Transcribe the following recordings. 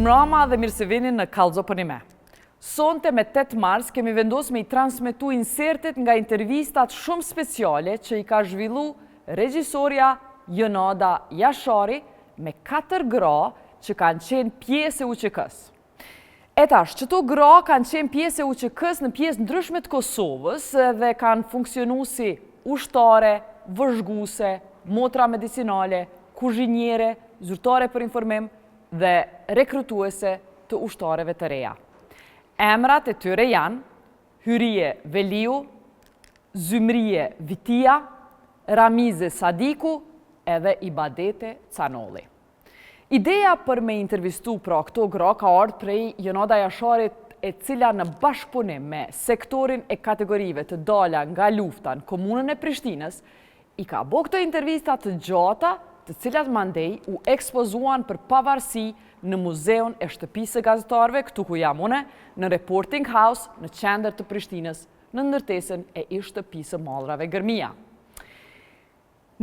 Mirëmbrëma dhe mirë se vini në Kallëzo për një me. Sonte me 8 mars kemi vendosur me i transmetu insertet nga intervistat shumë speciale që i ka zhvillu regjisorja Jonada Jashari me 4 gra që kanë qenë pjesë e UÇK-s. E tash, qëto gra kanë qenë pjesë e UÇK-s në pjesë ndryshme të Kosovës dhe kanë funksionu si ushtare, vëzhguese, motra medicinale, kuzhinjere, zyrtare për informim dhe rekrutuese të ushtareve të reja. Emrat e tyre janë Hyrie Veliu, Zymrie Vitia, Ramize Sadiku edhe Ibadete Canolli. Ideja për me intervistu pra këto gra ka ardhur prej Jonada Jasharit, e cila në bashkëpunim me sektorin e kategorive të dala nga lufta në komunën e Prishtinës, i ka bo këto intervistat të gjata, të cilat mandej u ekspozuan për pavarësi në Muzeun e Shtëpisë së Gazetarëve, këtu ku jam une, në Reporting House në qendër të Prishtinës, në ndërtesën e ish shtëpisë së Mallrave Gërmia.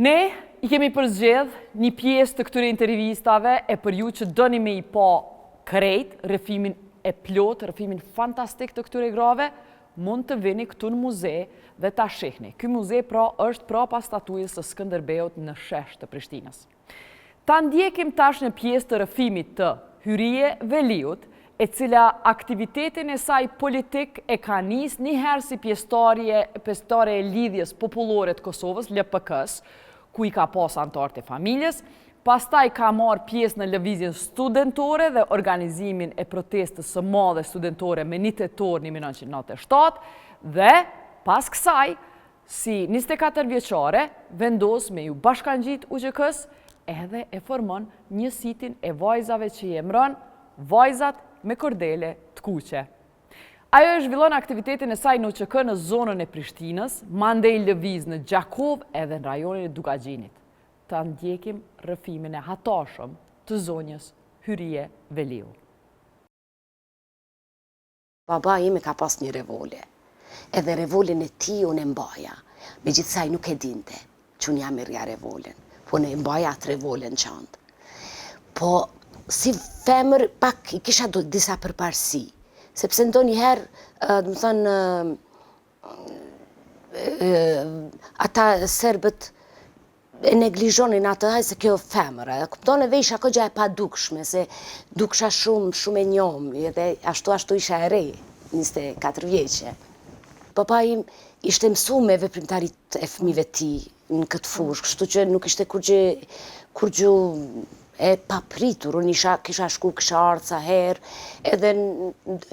Ne i kemi përzgjedh një pjesë të këtyre intervistave e për ju që dëni me i pa krejt, rrëfimin e plot, rrëfimin fantastik të këtyre grave, mund të vini këtu në muze dhe ta shihni. Ky muze pra është prapa statujës së Skënderbeut në shesh të Prishtinës. Ta ndjekim tash një pjesë të rrëfimit të Hyrie Veliut, e cila aktivitetin e saj politik e ka nis njëherë si pjesëtare e lidhjes popullore të Kosovës, LPK-s, ku i ka pas antarët e familjes, pastaj ka marrë pjesë në lëvizjen studentore dhe organizimin e protestës së madhe studentore me 1 tetor 1997 dhe pas kësaj, si 24 vjeçare, vendos me ju bashkangjit UÇK-s edhe e formon njësitin e vajzave që i emron Vajzat me Kordele të Kuqe. Ajo e zhvillon aktivitetin e saj në UÇK në zonën e Prishtinës, mandej lëviz në Gjakov edhe në rajonin e Dugaxhinit. Ta ndjekim rrëfimin e hatashëm të zonjës Hyrie Veliu. Baba ime ka pas një revole, edhe revolin e ti unë e mbaja, me gjithsaj nuk e dinte që unë jam e rja revolin, po në e mbaja atë revolin qandë. Po si femër pak i kisha do disa përparsi, sepse ndo njëherë, më thënë, ata serbët e neglizhonin atë hajë se kjo femëra. Kupton edhe isha këgja e pa dukshme, se duksha shumë e njomë, edhe ashtu isha e re, 24 vjeqe. Papa im ishte mësu me veprimtarit e fëmive ti në këtë fushë, kështu që nuk ishte kur gju e papritur. Unë kisha shku, kisha ardhë sa herë, edhe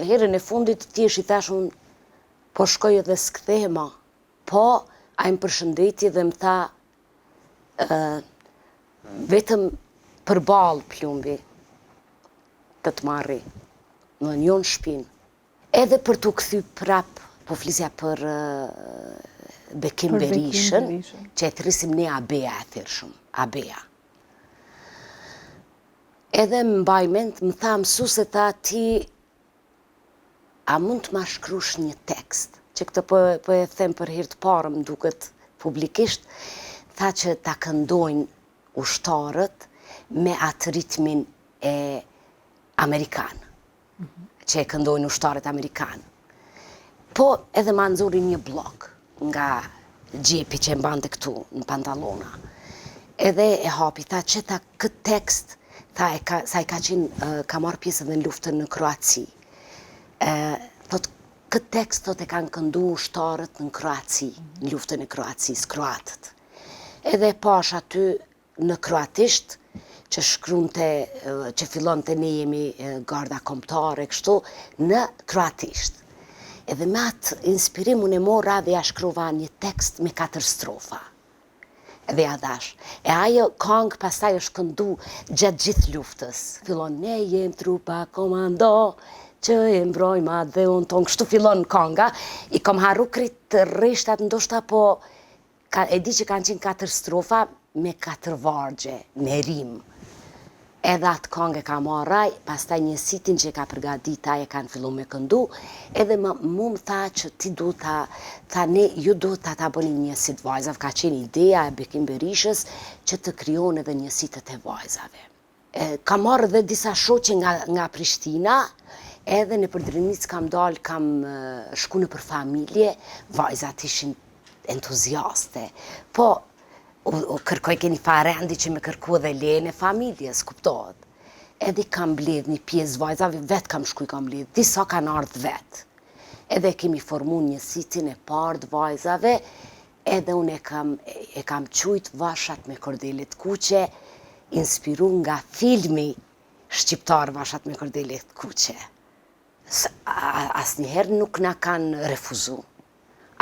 herën e fundit ti i thashun, po shkoj edhe s'kthema. Po, a im përshëndeti dhe më tha, vetëm për balë plumbi të marri, në njën shpinë. Edhe për të këthy prap, po flisja për Bekim Berishën, që e thrisim ne Abeja e thirëshëm, Abeja. Edhe më mbajment, më tha mësu se tha ti, a mund të ma shkrush një tekst, që këtë po e them për hirtë parë, më duket publikisht, tha që ta këndojnë ushtarët me atë ritmin e Amerikanë, që e këndojnë ushtarët Amerikanë. Po edhe ma nëzuri një blok nga gjepi që e mbante këtu në pantalona. Edhe e hapi, tha që ta këtë tekst, sa i ka marrë pjesë edhe në luftën në Kroaci. Thot, këtë tekst thot e kanë këndu ushtarët në Kroaci, në luftën e Kroacis, kroatët. Edhe pash aty në kroatisht, që fillon të ne jemi garda kombëtare, kështu, në kroatisht. Edhe me atë inspirim unë e mora dhe ja shkruva një tekst me 4 strofa. Edhe ja dash. E ajo këngë pastaj është këndu gjatë gjithë luftës. Fillon, ne jem trupa komando, që e mbrojma dhe unë tonë. Kështu fillon kënga. I kom harru kritë rreshtat ndoshta, po e di që kanë qenë 4 strofa me 4 vargje, me rim. Edhe atë këngë ka marraj, pastaj njësitin që ka përgadita e kanë fillu me këndu, edhe mu më tha që ti du ta ne, ju du ta bëni njësit vajzave, ka qenë ideja e Bekim Berishës që të kryon edhe njësitet e vajzave. Kam marrë dhe disa shoqe nga Prishtina, edhe në Përdrinic kam dalë, kam shku në për familje, vajzat ishin entuziaste. Po, u kërkoj keni farendi që me kërku dhe lejën e familjes, kuptohet. Edhe kam bledh një pjesë vajzave, vetë kam shku i kam bledh, disa kanë ardhë vetë. Edhe kemi formu njësitin e parë të vajzave, edhe unë e kam qujt Vashat me kordelet kuqe, inspiru nga filmi shqiptar Vashat me kordelet kuqe. Asnjëherë nuk na kanë refuzu.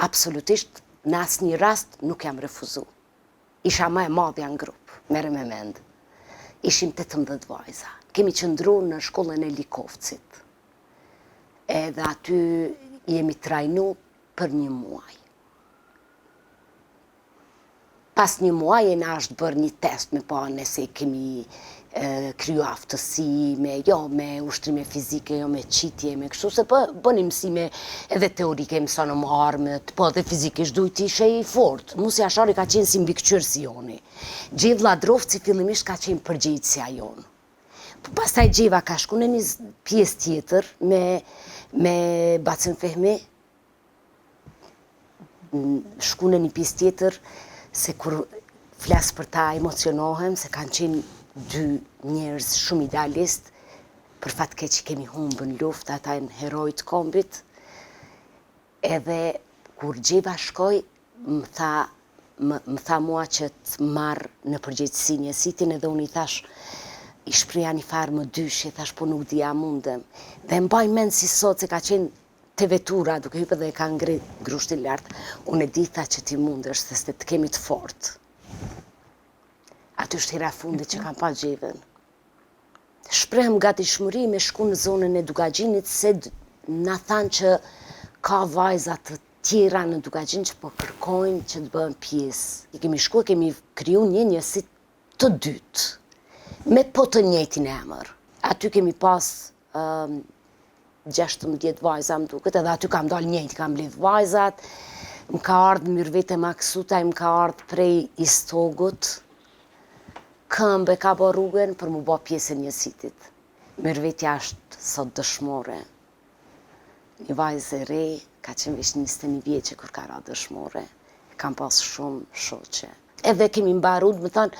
Absolutisht, në asnjë rast nuk jam refuzu. Isha më e madhja në grupë, mere me mend. Ishim 18 vajza. Kemi qëndru në shkollën e Likovcit. Edhe aty jemi trajnu për 1 muaj. Pas 1 muaj e na është bërë një test me pa nëse kemi kryu aftësi, me ushtrime fizike, jo me qitje, me kështu, se bëni mësime edhe teorike, mësano më armët, po edhe fizike shdujt ishe i fort. Musi Ashari ka qenë si mbikëqyrësi joni. Gjith Ladrovci fillimisht ka qenë përgjegjësja jonë. Po pastaj Gjeva ka shku në një pjesë tjetër me Bacën Fehmi, shku në një pjesë tjetër, se kur flasë për ta emocionohem, se kanë qenë 2 njerëz shumë idealist, për fatke që kemi humbë në luft, ata e në herojt kombit, edhe kur Gjeva shkoj, më tha mua që të marrë në përgjegjësi njësitin, edhe unë i thash, i shpreja një farë më dyshje, thash po nuk dija mundem. Dhe mbaj mend si sot se ka qenë të vetura, duke hypë dhe e ka ngrit grushtin lartë, unë e di tha që ti mundesh, se të kemi të fortë. Aty është hera fundi që kam pa Gjevën. Shprehem gati shmëri me shku në zonën e Dugagjinit, se na thanë që ka vajzat të tjera në Dugagjin që po kërkojnë që të bëhen pjesë. I kemi shku, kemi kriju një njësit të dytë, me po të njëjtin emër. Aty kemi pas 16 vajza më duket, edhe aty kam dalë njëjtë, kam bledh vajzat, më ka ardhë Myrvete Maksutaj, më ka ardhë prej Istogut, këmbë ka bo rrugën për mu bo pjesën njësitit. Myrvetja është sot dëshmore. Një vajzë e re, ka qenë vesh 21 vjeqe kur ka ra dëshmore. Kam pas shumë shoqe. Edhe kemi mbaru, më thonë,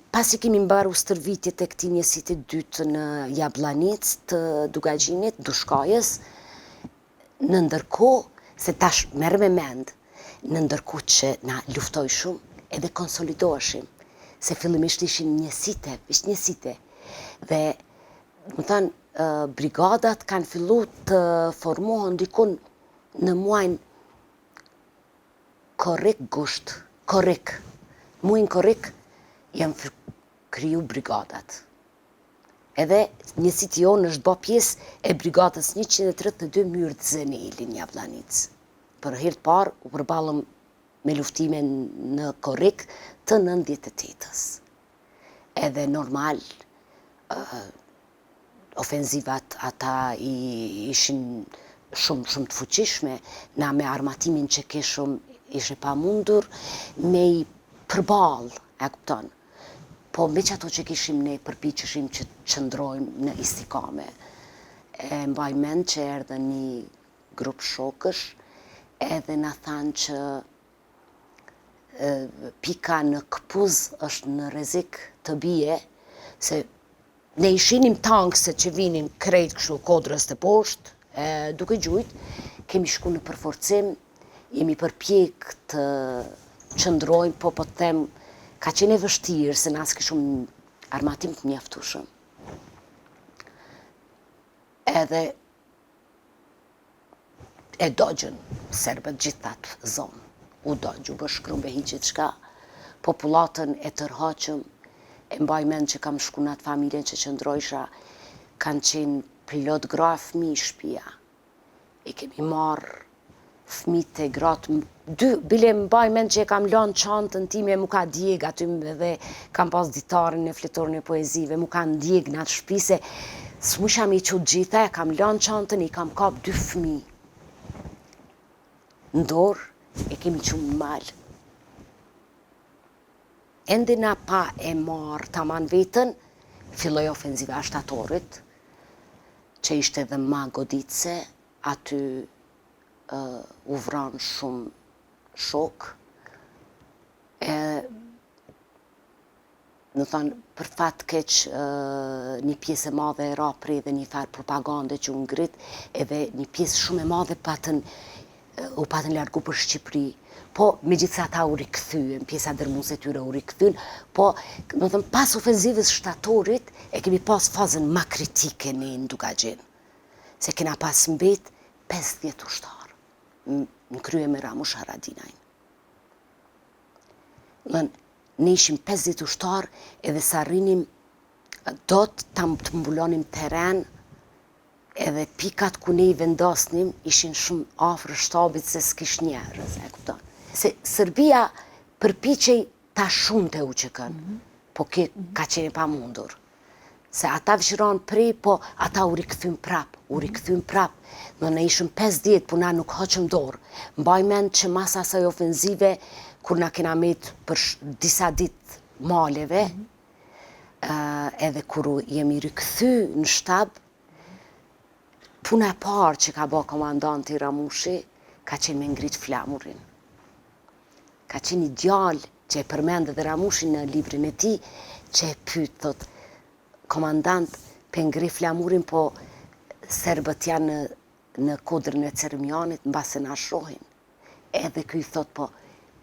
pasi kemi mbaru stërvitjet e këti njësitit dytë në Jablanic të Dugagjinit, Dushkajës, në ndërko, se tash merë me mend, në ndërko që na luftoj shumë, edhe konsolidoheshim, se fillimisht ishin njësite. Dhe, më thonë, brigadat kanë fillu të formohen dikun në muajnë korrik. Muajnë korrik janë kriju brigadat. Edhe njësiti jonë është bo pjesë e brigadës 132 Myrë të Zeneli në Jablanic. Për herë të parë u përballëm me luftime në korrik të 98-ës. Edhe normal, ofenzivat ata ishin shumë të fuqishme, na me armatimin që keshëm ishe pa mundur, me i përbal, e kupton. Po me që ato që kishim ne përpiqeshim që qëndrojmë në istikame. E mbaj mend që erdhe një grup shokësh, edhe na thanë që pika në Këpuz është në rrezik të bie, se ne i shinim tankse që vinin krejt kështu kodrës të poshtë, duke gjujt, kemi shku në përforcim, jemi përpjek të qëndrojmë, po të them, ka qenë e vështirë, se nas kishum armatim të mjaftueshëm. Edhe e dogjën serbët gjithat zonë. U dojgjë, u bëshkrum behi gjithë shka, populatën e tërhaqëm, e mbaj mend që kam shku në atë familjen që qëndrojsha, kanë qenë plot gra fëmi shpia. I kemi marrë fëmijët e gratë, bile mbaj mend që e kam lanë çantën time, mu ka djeg aty dhe kam pas ditarin e fletorin e poezive, mu ka ndjeg në atë shtëpi se s'musha mi qut gjitha, e kam lanë çantën, i kam kap 2 fëmijë. Ndorë, e kemi qumë malë. Ende na pa e marë taman vetën, filloj ofenziva shtatorit, që ishte edhe ma goditse, aty u vran shumë shok. Në thonë, për fat keq një pjesë e madhe e rapri dhe një farë propagande që u ngrit, edhe një pjesë shumë e madhe u patën largu për Shqipëri. Po, me gjithë ata u rikëthyen, pjesa dërmuese e tyre u rikëthyen, po, në thëmë, pas ofenzivës shtatorit, e kemi pas fazën ma kritike në Dugagjen. Se kena pas mbet 50 ushtarë, në krye me Ramush Haradinajn. Ne ishim 50 ushtarë, edhe sa rrinim, do të mbulonim teren, edhe pikat ku ne i vendosnim ishin shumë afër shtabit se s'kish njerëz, e kupton. Se Serbia përpiqej ta shumte u që kën, po ka qenë pa mundur. Se ata vëshiron prej, po ata u rikëthym prap. Ne ishëm 50, po na nuk hoqëm dorë. Mbaj mend që mas asaj ofenzive, kur na kena met për disa ditë maleve, edhe kur jemi rikëthy në shtab, puna e parë që ka bë komandanti Ramushi, ka qenë me ngrit flamurin. Ka qenë një djalë që e përmendë dhe Ramushi në librin e tij, që e pyet, thot, komandant, pe ngri flamurin, po serbët janë në kodrën e Cermjanit, mbase na shohin. Edhe ky thot, po,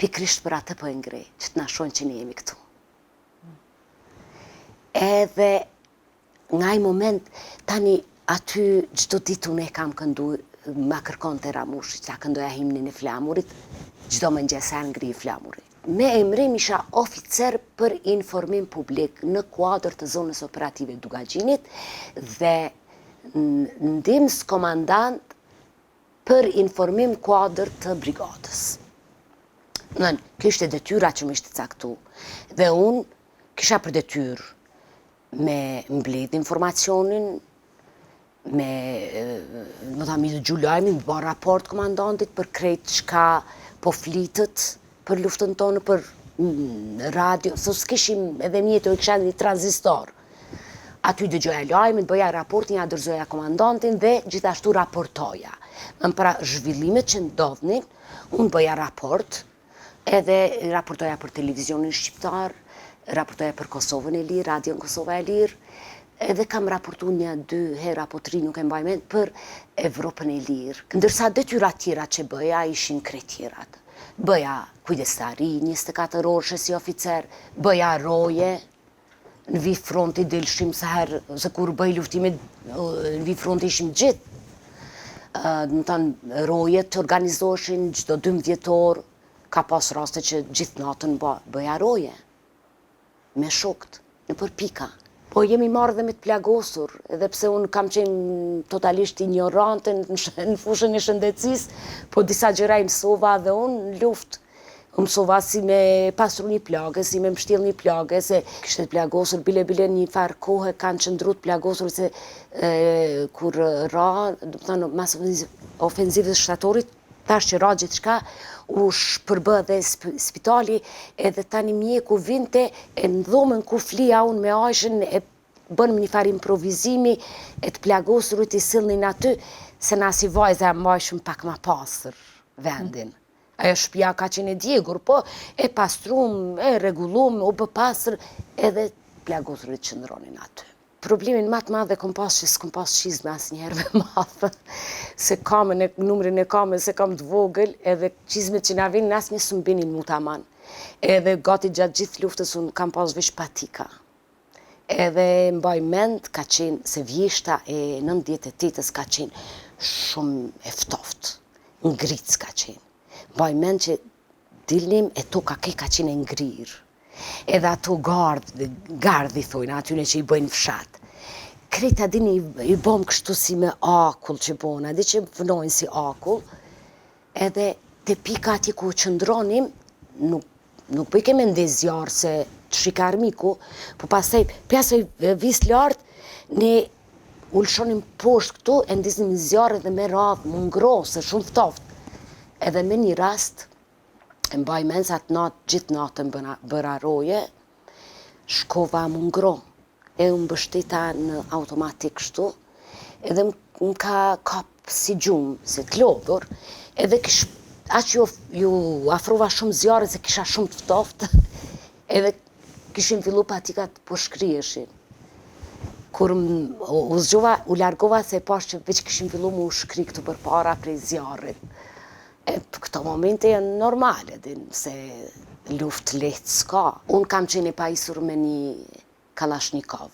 pikrisht për atë po e ngri, që të na shohin që ne jemi këtu. Edhe nga ai moment, tani aty çdo ditë unë e kam këndu, ma kërkon të Ramushi, që ta këndoja himnin e flamurit, çdo mëngjes e ngri flamurin. Me emrim isha oficer për informim publik në kuadër të zonës operative Dugagjinit dhe ndihmës komandant për informim kuadër të brigadës. Kjo ishte detyra që më ishte caktu. Dhe unë kisha për detyrë me mbledh informacionin, me dëgju lajmin, me bërë raport komandantit për krejt çka po flitët për luftën tonë, për radio, se s'kishim edhe mjetë, kisha një tranzistor. Aty dëgjoja lajmin, bëja raportin, ja dërzoja komandantin dhe gjithashtu raportoja. Në pra zhvillimet që ndodhnin, unë bëja raport, edhe raportoja për televizionin shqiptar, raportoja për Kosovën e Lirë, Radion Kosova e Lirë, edhe kam raportu 1-2 hera po 3 nuk e mbaj mend për Evropën e Lirë. Ndërsa detyrat tjera që bëja ishin kretjerat. Bëja kujdestari 24 orë si oficer, bëja roje, në vi fronti delshim se kur bëj luftimit, në vi fronti ishim gjithë. Në tanë roje të organizoheshin çdo 12 orë, ka pas raste që gjithë natën bëja roje, me shokët, në për pika. Po jemi marrë dhe me të plagosur, edhe pse unë kam qenë totalisht ignorante në fushën e shëndetësisë, po disa gjëra i mësova dhe unë në luftë. Mësova si me pasru një plagë, si me mështjell një plagë, se kishte të plagosur, bile një farë kohë kanë qëndru të plagosur, se kur ra, do të thënë, mas ofenzivës shtatorit, tash që ra gjithçka, u shpërbë dhe spitali, edhe tani mjeku vinte, e në dhomën ku flia unë me ajshën, e bënëm një farë improvizimi, e të plagosurit i sillnin aty, se na si vajza e mbajshëm pak ma pasër vendin. Ajo shtëpia ka qenë e djegur, po e pastrum, e regulum, u bë pasër, edhe plagosurit qëndronin aty. Problemin më të madh e kom pas që s'kom pas qizme asnjëherë me madhe, se numrin e kamën se kam të vogël, edhe qizmet që na vinin asnjë s'm binin mutaman. Edhe gati gjatë gjithë luftës unë kam pas veç patika. Edhe mbaj mend ka qenë se vjeshta e 98-ës ka qenë shumë e ftoftë, ngritës ka qenë. Mbaj mend që dilnim e toka ka qenë e ngrirë. Edhe ato gardhi thojnë, atyne që i bëjnë fshat. Kreta dini i bom kështu si me akull që bona, di që vënojnë si akull, edhe te pika ati ku qëndronim, nuk bëj keme ndezjarë se të shika armiku, po pasaj pjasoj vis lartë, ne ulshonim poshtë këtu, e ndiznim zjarë edhe me radhë, më ngrosë, shumë ftoftë. Edhe me një rast, e mbaj mend se atë natë, gjithë natën bëra roje, shkova më ngro. e unë mbështeta në automatik kështu, edhe më ka kap si gjumë, si t'lodhur, edhe aq ju afrova shumë zjarë se kisha shumë të ftoftë, edhe kishin fillu patikat po shkryeshin. Kur u largova se pash që veç kishin fillu mu shkry këtu për para prej zjarrit. Këto momente janë normale, se luft lehtë s'ka. Unë kam qenë e pajisur me një Kalashnikov.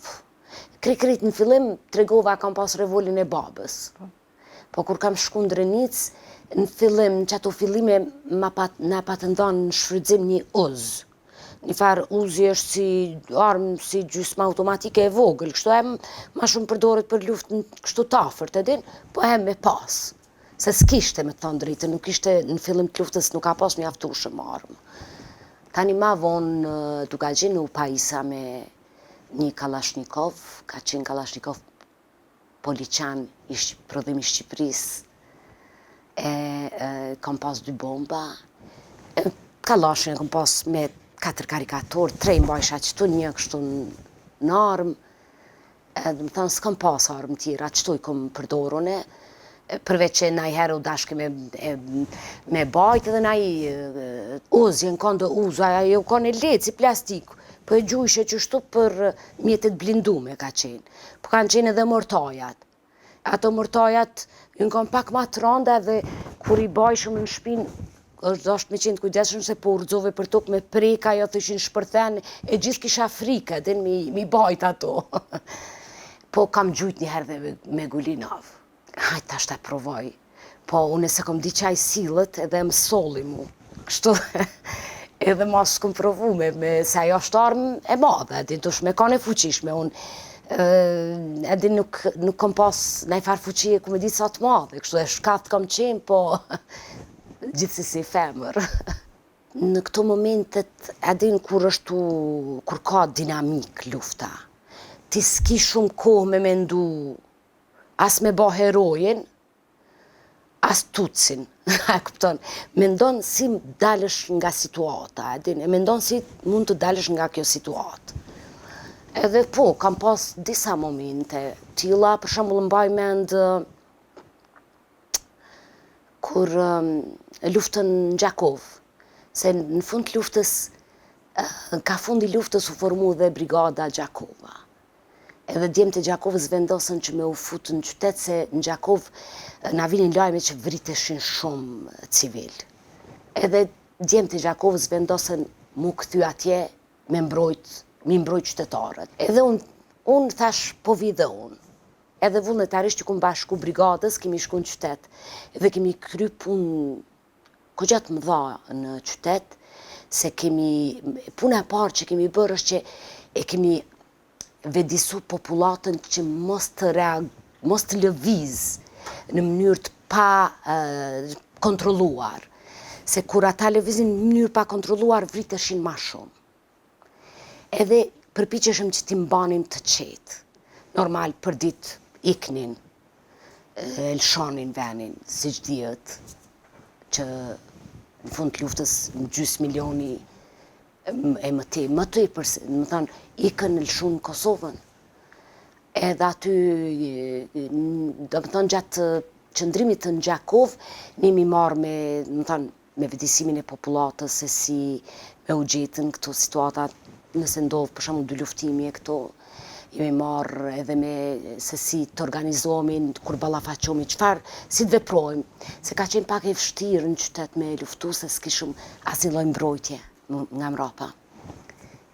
Krikrit në fillim tregova kam pas revolin e babës. Po kur kam shku në Drenic, në fillim, që ato fillime na patëndon në shfrytëzim një uz. Një farë uzi është si armë, si gjysmë automatike e vogël, kështu e ma shumë përdoret për luftën kështu tafërt, edin, po e me pas. Se s'kishte me thonë drejtë, nuk ishte në fillim të luftës, nuk ka pas mjaftueshëm armë. Tani ma vonë duka gjenu pajisa me një Kalashnikov, ka qenë Kalashnikov Poliçan, prodhim i Shqipërisë, kam pas 2 bomba, kalashin e kam pas me 4 karikator, 3 mbajsha qëtu, një kështu në armë, dhe më thënë s'kam pas armë tjera, qëtu i kom përdorune, përveç që najherë u dashke me bajt edhe naj uzje, në kondo uzu, ajo u kone letë si plastik, po e gjujshe qështu për mjetet blindume ka qenë, po kanë qenë edhe mortajat. Ato mortajat ju në kom pak ma të randa dhe kur i bajshëm në shpinë, është me qenë kujdesshëm se po urdzove për tokë me preka, jo të ishin shpërthen, e gjithë kisha frikë, edhe mi bajt ato. Po kam gjujt një herë dhe me Gulinov. Hajt tash ta provoj. Po unë se kom di qaj silët edhe më soli mu. Kështu edhe ma s'kom provu se ajo është armë e madhe, edhe dush me kane fuqishme. Unë edhe nuk kom pas najfar fuqie ku me di sa të madhe, kështu e shkath kom qenë, po gjithsesi femër. Në këto momentet, edhin kur ka dinamik lufta, ti s'ki shumë kohë me mendu as me ba herojin, as tutsin. Mendon si dalësh nga situata, edhin, e mendon si mund të dalësh nga kjo situatë. Edhe po, kam pas disa momente, tilla, për shembull mbaj mend kur luftën në Gjakov, se në fund të luftës, ka fundi luftës u formu dhe brigada Gjakova. Edhe djemtë e Gjakovës vendosën që me u futë në qytet, se në Gjakov na vinin lajme që vriteshin shumë civil. Edhe djemtë e Gjakovës vendosën mu këthy atje mi mbrojt qytetarët. Edhe unë thash po vi dhe unë. Edhe vullnetarisht që kumë bashku brigadës, kemi shku në qytet, edhe kemi kry punë kogjatë më dha në qytet, se puna e parë që kemi bërë është që e kemi vedisu populatën që mos të lëviz në mënyrë të pa kontrolluar. Se kur ata lëvizin në mënyrë pa kontrolluar, vriteshin ma shumë. Edhe përpiqeshëm që ti mbanim të qetë. Normal për ditë iknin, lëshonin venin, si që dhjet, që në fund të luftës në gjysë milioni e më tëj përse, më thonë, ikën në lëshun në Kosovën. Edhe aty, do më thonë, gjatë qëndrimit në Gjakov, nimi marrë me vedisimin e populatës, se si me u gjetën këto situatat, nëse ndodhë për shembull 2 luftimi e këto, jemi marrë edhe me se si të organizohemi, kur ballafaqohemi, çfarë, si të veprojmë. Se ka qenë pak e vështirë në qytet me luftu, se s'kishëm asnjë lloj mbrojtje nga mrapa.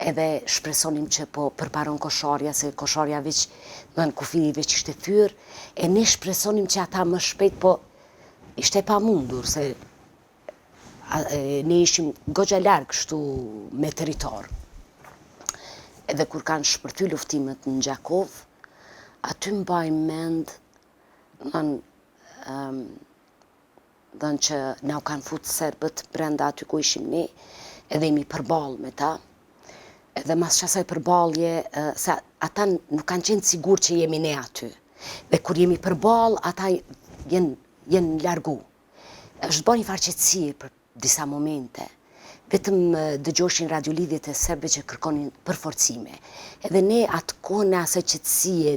Edhe shpresonim që po përparon kosharja, se kosharja veç, në kufiji veç ishte fyr, e ne shpresonim që ata më shpejt, po ishte pa mundur, se ne ishim goxha larg kështu me territor. Edhe kur kanë shpërthy luftimet në Gjakov, aty mbaj mend, dhënë që na u kanë futë serbët brenda aty ku ishim ne, edhe jemi përballë me ta, edhe mas qasaj përballje, se ata nuk kanë qenë sigur që jemi ne aty. Dhe kur jemi përballë, ata jenë largu. Është bërë një farë qetësie për disa momente. vetëm dëgjoshin radiolidhjet e serbëve që kërkonin përforcime. Edhe ne atë kohën e asaj qetësie,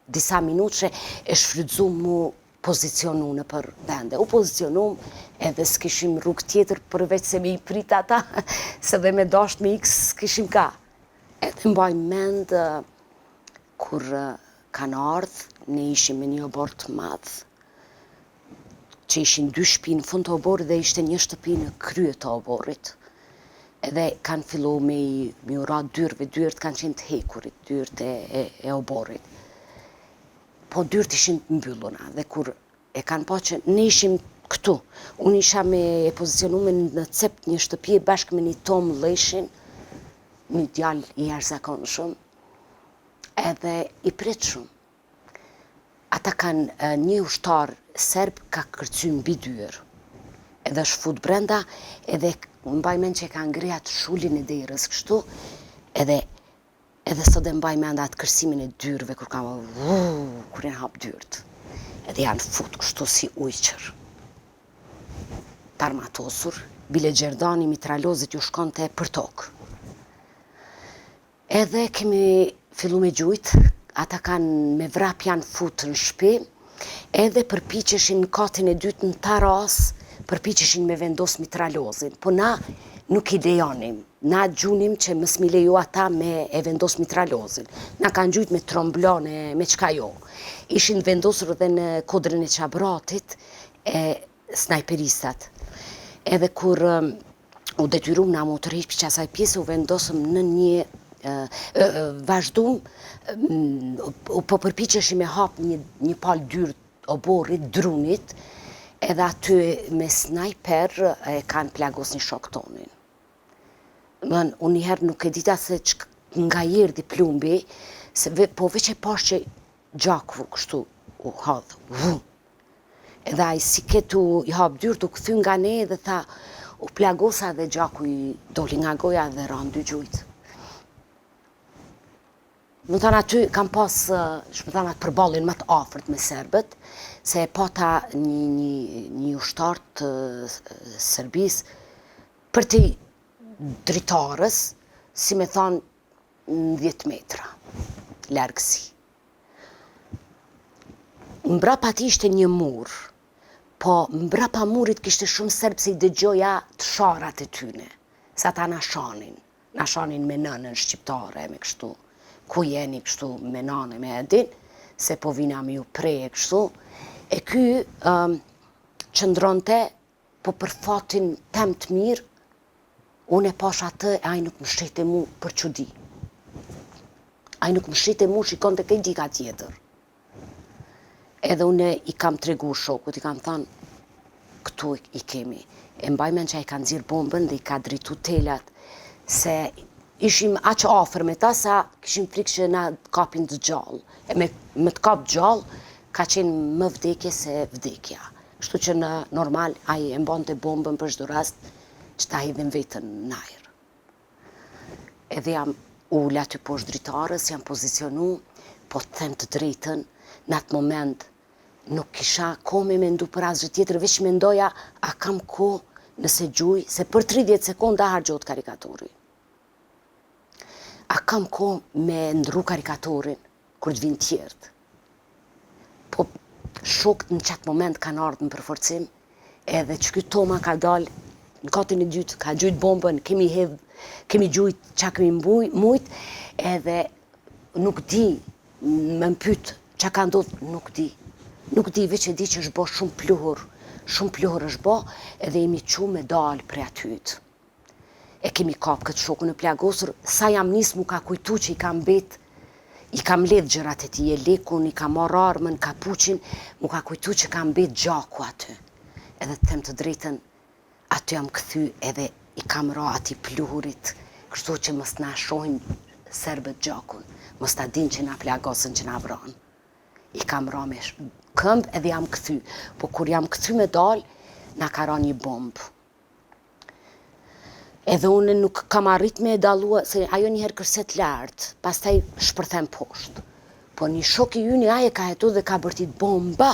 disa minutëshe, e shfrytëzu mu pozicionu në për vende. U pozicionum edhe s'kishim rrugë tjetër përveç se me i prit ata, se dhe me dasht me x s'kishim ka. Edhe mbaj mend kur kanë ardhë, ne ishim me një obor të madh, që ishin 2 shtëpi në fund të oborit dhe ishte një shtëpi në krye të oborit. Edhe kanë fillu me i ura dyrëve, dyrët kanë qenë të hekurit, dyrët e oborit. Po dyrët ishin të mbylluna dhe kur e kanë po që ne ishim këtu. Unë isha me e pozicionume në cep një shtëpi bashkë me një Tom Leshin, një djalë i jashtëzakonshëm, edhe i prit shumë. Ata kanë një ushtar serb ka kërcy mbi dyrë. Edhe është fut brenda, edhe mbaj mend që e ka ngri atë shullin e derës kështu, edhe sot e mbaj mend atë kërsimin e dyrëve kur kur janë hap dyrt. Edhe janë fut kështu si ujqër. Tarmatosur, bile Gjerdani mitralozit ju shkonte për tokë. Edhe kemi fillu me gjujt, ata kanë me vrap janë fut në shtëpi, edhe përpiqeshin në katin e dytë në taras, përpiqeshin me vendos mitralozin, po na nuk i lejonim. Na gjunim që mës mi lejo ata me e vendos mitralozin. Na kanë gjujt me tromblone, me qka jo. Ishin vendosur edhe në kodrën e qabratit e snajperistat. Edhe kur u detyrum na motorheq për që asaj pjesë u vendosëm në një vazhdum, po përpiqeshim me hap një palë dyrë oborit, drunit, edhe aty me snajper e kanë plagos një shok tonin. Unë njëherë nuk e dita se nga jerdi plumbi, po veç e pash që gjakvu kështu u hadhë. Edhe a i si ketu i hap dyrt u këthy nga ne dhe tha u plagosa dhe gjaku i doli nga goja dhe ranë 2 gjujtë. Më thanë aty kam pas, shme thanë atë përballin më të afërt me serbët, se pata një ushtar të Serbis për të dritarës, si me thanë 10 metra largësi. Mbrapa ati ishte një mur, po mbrapa murit kishte shumë serb se i dëgjoja të sharat e tyne, sa ta na shanin me nënën shqiptare, me kështu. Ku jeni kështu me nane me edin, se po vina me ju preje kështu, e ky qëndronte, po për fatin tem të mirë, unë e pash atë e aj nuk më shite mu për qudi. Aj nuk më shite mu shikon të kejt dika tjetër. Edhe unë i kam tregu shokut, i kam thanë, këtu i kemi. E mbajmen që a i kanë zirë bombën dhe i ka dritu telat, se ishim aq afër me ta sa kishim frikë që na kapin të gjallë. E me të kap gjallë ka qenë më vdekje se vdekja. Kështu që në normal ai e mbante bombën për çdo rast që ta hidhin vetën në ajër. Edhe jam ul aty poshtë dritarës, jam pozicionu, po të them të drejtën, në atë moment nuk kisha kohë me mendu për asgjë tjetër, veç mendoja a kam kohë nëse gjuj, se për 30 sekonda harxhot karikatori. A kam kohë me ndru karikatorin kur të vinë tjertë. Po shokët në qatë moment kanë ardhur në përforcim, edhe që ky Toma ka dalë në katin e dytë, ka gjujt bombën, kemi gjujt qa kemi mujt, edhe nuk di, më mpyt qa ka ndodhë, nuk di. Nuk di, veç e di që është bo shumë pluhur është bo, edhe jemi qu me dalë pre atyt. E kemi kap këtë shokun e plagosur, sa jam nis mu ka kujtu që i kam ledh gjërat e tij, e lekun, i kam marrë armën, kapuqin, mu ka kujtu që kam bet gjaku aty. Edhe të them të drejtën, aty jam kthy edhe i kam ra ati pluhurit, kështu që mos na shohin serbët gjakun, mos ta din që na plagosën që na vranë. I kam ra me këmbë edhe jam kthy, po kur jam kthy me dal, na ka ra një bombë. Edhe unë nuk kam arrit me e dalua, se ajo njëherë kërset lartë, pastaj shpërthem poshtë. Po një shok i yni aje ka hetu dhe ka bërtit bomba,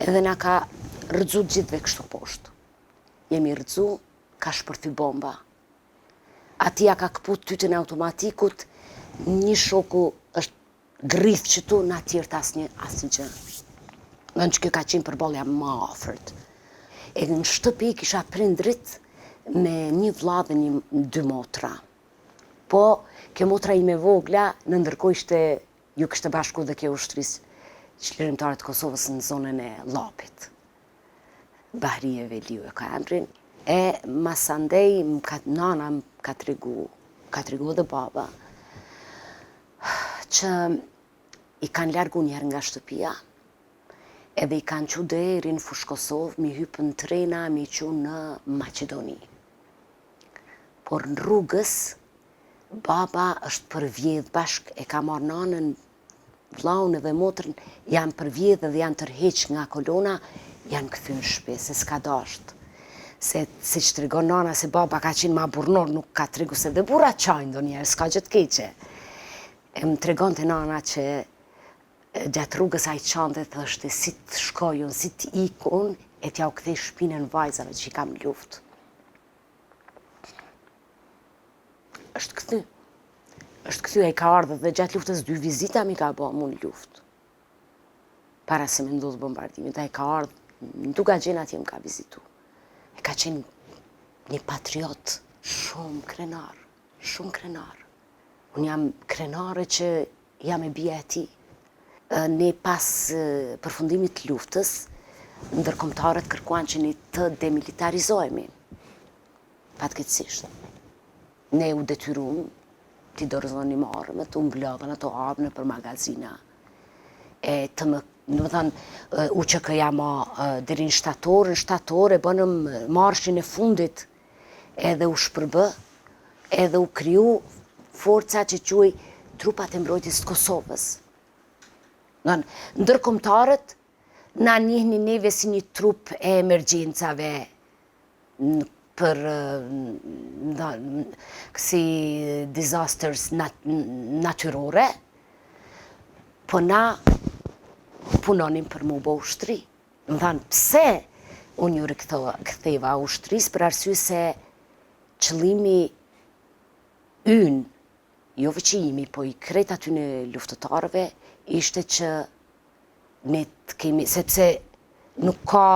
edhe na ka rëdzu gjithve kështu poshtë. Jemi rëdzu, ka shpërthy bomba, atia ka këput tytën automatikut, një shoku është grith që tu, në tjertë asnjë gjë. Në që kjo ka qenë përballja më afërt. E në shtëpi kisha prindrit me një vlla dhe dy motra. Po, kjo motra ime vogla, në ndërkohë ishte ju kishte bashku dhe kjo ushtrisë çlirimtare të Kosovës në zonën e Llapit. Bahrie Veliu e ka emrin. E masandej nana më ka tregu dhe baba, që i kanë largu njerë nga shtëpia, edhe i kanë që deri në fushë Kosovë, mi hypë në trena, mi që në Macedoni. Por në rrugës, baba është përvjedh bashk, e ka marrë nanën, vllaun edhe motrën, janë përvjedh dhe janë tërheq nga kolona, janë këthy në shpe, se s'ka dasht. Se si që tregon nana se baba ka qenë ma burnor, nuk ka tregu se dhe burra qajnë do njerë, s'ka gjë të keqe. E më tregon të nana që gjatë rrugës a i qante dhe është si të shkojun, si të ikun, e t'ja u kthej shpinën vajzave që i kam luft. Është këthy e i ka ardhë dhe gjatë luftës 2 vizita mi ka bo mu në luft. Para se me ndodhë bombardimit, a i ka ardhë, në Duga Gjena atje më ka vizitu. E ka qenë një patriot shumë krenar, shumë krenar. Unë jam krenare që jam e bia e ti. Ne pas përfundimit të luftës, ndërkombëtarët kërkuan që ne të demilitarizohemi. Fatkeqësisht. Ne u detyruam t'i dorëzonim armët, u mblodhen ato armë nëpër magazina. E të më, do të thënë, UÇK-ja ma deri në shtator e bënëm marshin e fundit, edhe u shpërbë, edhe u kriju forca që quaj trupat e mbrojtjes të Kosovës. Ndërkombëtarët na njihnin neve si një trup e emergjencave për si disasters natyrore, po na punonim për mu bo ushtri. Më thanë, pse unë ju riktheva ushtrisë, për arsye se qëllimi ynë, jo veçimi, po i krejt aty në luftëtarëve, ishte që ne të kemi, sepse nuk ka,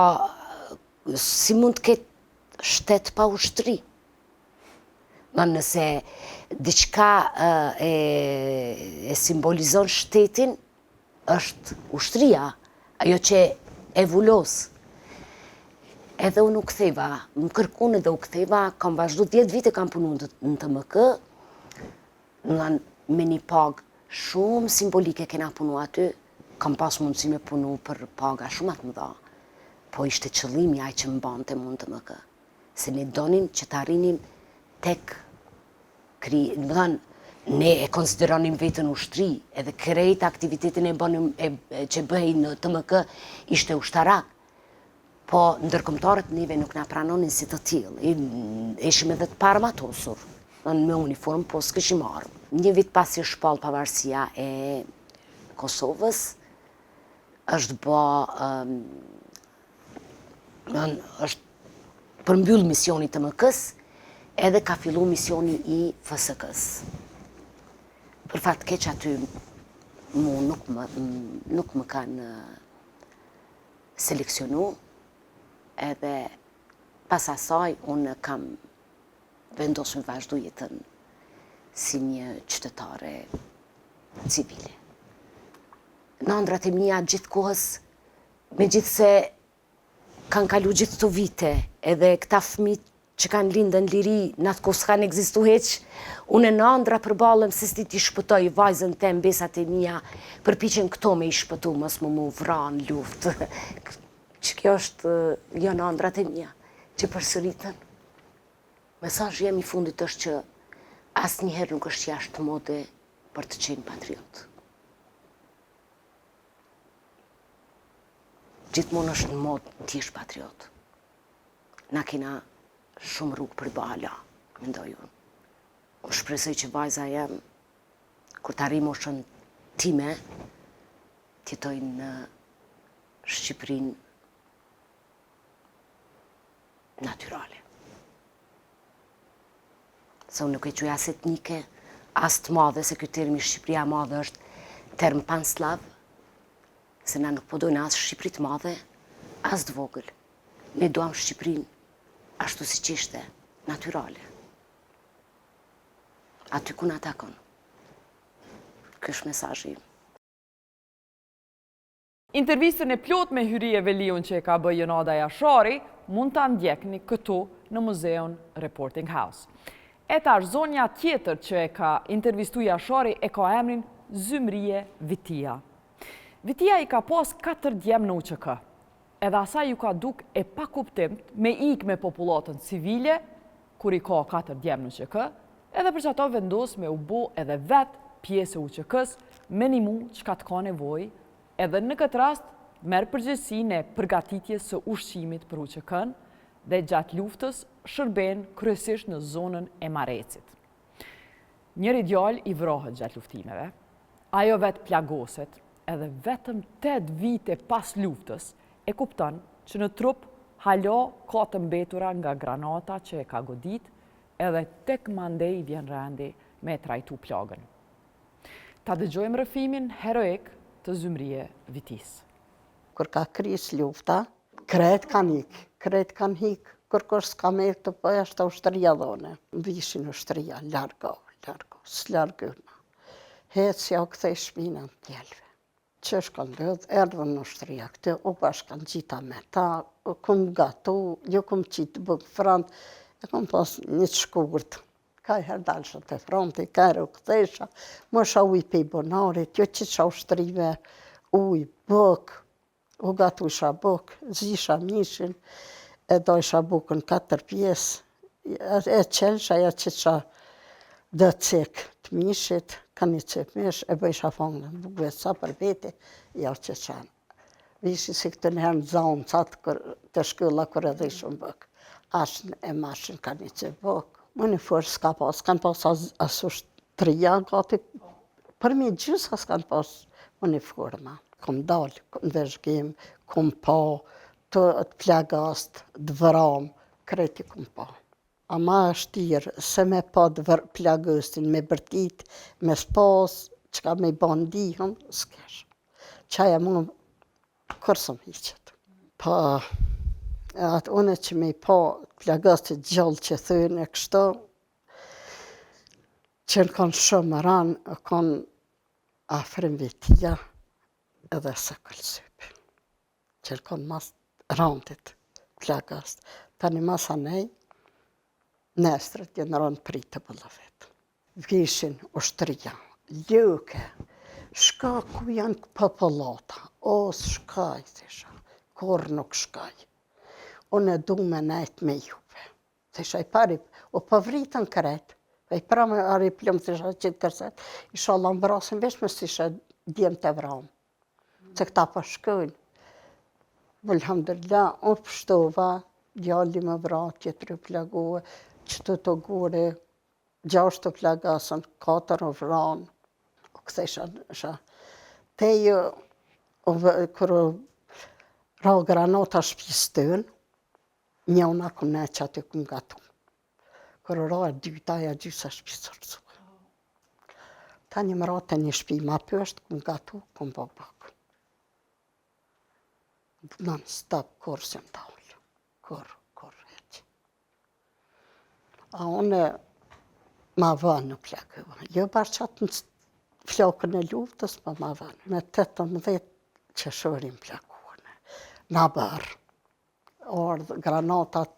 si mund të ketë shtet pa ushtri. Nëse diçka e simbolizon shtetin, është ushtria, ajo që e vullos. Edhe unë u ktheva, më kërkun edhe u ktheva, kam vazhdu 10 vite kam punu në TMK, me një pagë shumë simbolike kena punu aty, kam pas mundësi me punu për paga shumë atë më dha, po ishte qëllimi aj që më bante mund TMK. Se ne donim që të arrinim tek ne e konsideronim vetën ushtri, edhe krejt aktivitetin që bëhej në TMK ishte ushtarak. Po ndërkombëtarët neve nuk na pranonin si të tillë. Ishim edhe të paramatosur, me uniformë, po s'kishim armë. Një vit pasi shpall pavarësia e Kosovës, është përmbyll misioni të TMK-s, edhe ka fillu misioni i FSK-s. Për fat keq aty mu nuk më kanë seleksionu, edhe pas asaj unë kam vendosur vazhdu jetën si një qytetare civile. Nëndrat e mia gjithë kohës, me gjithë se kanë kalu gjithë të vite, edhe këta fëmijë që kanë lindë në liri, në atë kohë s'kanë egzistu heq, unë në andra përballëm se s'di t'i shpëtoj vajzën tem, besat e mia, përpiqen këto me i shpëtu, mos mu vra në luftë. Që kjo është jo në andrat e mia, që përsëritën. Mesazhi jem i fundit është që asnjëherë nuk është jashtë mode për të qenë patriot. Gjithmonë është në modë ti jesh patriot. Na kena shumë rrugë për bala, mendoj unë. Unë shpresoj që vajza jem, kur të arrijë moshën time, t'jetoj në Shqipërinë natyrale. se unë nuk e quaj as etnike, as të madhe, se ky termi Shqipëria madhe është term panslav, se na nuk po dojnë as Shqipëri të madhe, as të vogël. Ne duam Shqipërinë ashtu si që ishte, natyrale. Aty ku na takon. Ky është mesazhi im. Intervistën e plot me Hyri Eveliun që e ka bë Jonada Jashari mund ta ndjekni këtu në Muzeun Reporting House. E tash zonja tjetër që e ka intervistu Jashari e ka emrin Zymrie Vitia. Vitia i ka pas 4 djemë në UÇK, edhe asaj ju ka duk e pa kuptim me ik me popullatën civile, kur i ka 4 djemë në UÇK, edhe për që ato vendos me u bo edhe vetë pjesë e UÇK-s, menimu çka të ka nevojë, edhe në këtë rast merr përgjegjësinë e përgatitjes së ushqimit për UÇK-n dhe gjatë luftës shërben kryesisht në zonën e Marecit. Njëri djalë i vrohet gjatë luftimeve, ajo vetë plagoset, edhe vetëm 8 vite pas luftës e kupton që në trup halo ka të mbetura nga granata që e ka godit, edhe tek mandej vjen rendi me trajtu plagën. Ta dëgjojmë rrëfimin heroik të Zymrie Vitis. Kur ka kris lufta, krejt kanë hik, kërkosh s'ka me të pëja është ushtëria dhone. Vishin ushtëria, largo, s'largëna. Hecja u kthej shpina në tjelve. Që shkon lëdh, erdhën në ushtëria këtë, u bashkan gjitha me ta, kum gatu, jo kum qitë bëk front, e kum pas një të shkurt. Ka i herdalësha të fronti, ka i u kthesha, më sha uj pe i bonarit, jo që qa ushtërive, uj, bëk, u gatu isha bëk, zisha mishin, e dojsha bukën 4 pjesë, e qelsha, ja që qa dhe cek të mishit, ka një cek mish, e bëjsha fangën, bukve sa për vete, ja që qanë. Vishi si këtë njëherë në zonë, qatë të shkylla kër edhe ishën bëk. Ashën e mashin ka një cek bëk. Më një fërë s'ka pas, kanë pas as ushtëria, gati, për mi gjysë as kanë pas më një forma. Kom dalë, në vëzhgim, kom pa, të plagast, të vëram, kreti kom pa. Ama është tirë, se me pa të plagëstin, me bërtit, me spas, që ka me i bandihën, s'kesh. Qaja më kërësëm hiqet. Pa, atë une që me i pa plagëstit gjallë që thënë e kështu, që në kanë shumë ranë, kanë afrim Vitia edhe se këllësypi. Që në kanë mas randit plagëst. Tani mas anej, nestrët jenë rënë pritë bëllë vetë. Vishin ushtëria, ljuke, shka ku janë popullata, shkaj, thesha, kur nuk shkaj. Unë e du me nejtë me juve. Thesha i pari, o pëvritën kret, e i pra me ari plëm, thesha qitë kërset, isha Allah më brasin vesh me s'isha djemë të vramë, që këta përshkojnë. Alhamdulillah, unë pështova, djalli më vra, tjetëri plagohë, që të gore, 6 të plagasën, 4 u vranë. U këthesha, tejo, kërë ra granata shpis tënë, njëna këm ne që aty këm gatu. Kërë ra e dyta, ja gjysa shpis rëzua. Ta një më ra të një shpi ma pësht, këm gatu, këm bëbëk. Non stop, kur se më taullë, kur heqë. A une ma vënë në plakëva. Jo bashkë qatë në flokën e luftës, ma vënë. Me 18 që shërim plakuane. Na bërë. Ordë granatat,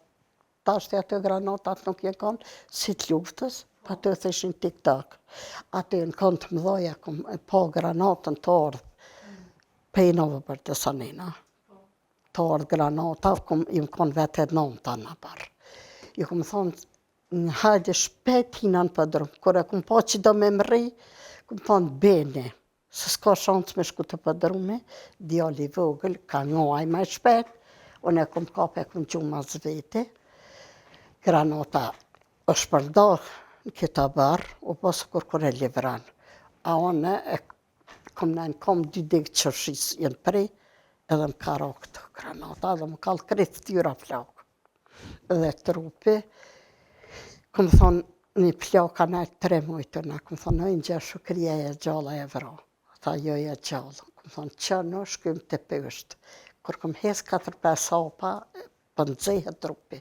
tashtë atë granatat nuk je kanë, si të luftës, pa të theshin tik-tak. Atë në kanë të mdoja, pa granatën të ordë, pejnove për të sanina. Të ordë granata, im kanë vete nëmta na bërë. Ju këmë thonë, në hajde shpet hina në pëdrum. Kër e këmë pa që do me më rri, këmë thonë bene, se s'ka shansë me shku të pëdrume, djali vogël, ka ngoj ma shpet, unë e këmë kape, këmë gjumë as vete, granata është përdarë në këta barë, u pasë kur e livran. A unë e këmë 2 degë qërshis jenë prej, edhe më ka ra këtë granata, edhe më kalë kretë tyra flakë. Edhe trupi, këmë thonë, Një ploka në 3 mujtë, në këmë thonë, në gjë shukria e gjalla e vro. Tha, jo e gjalla. Këmë thonë, që në shkym të pështë. Kër këmë hes 4-5 hapa, për nëzhehet trupi.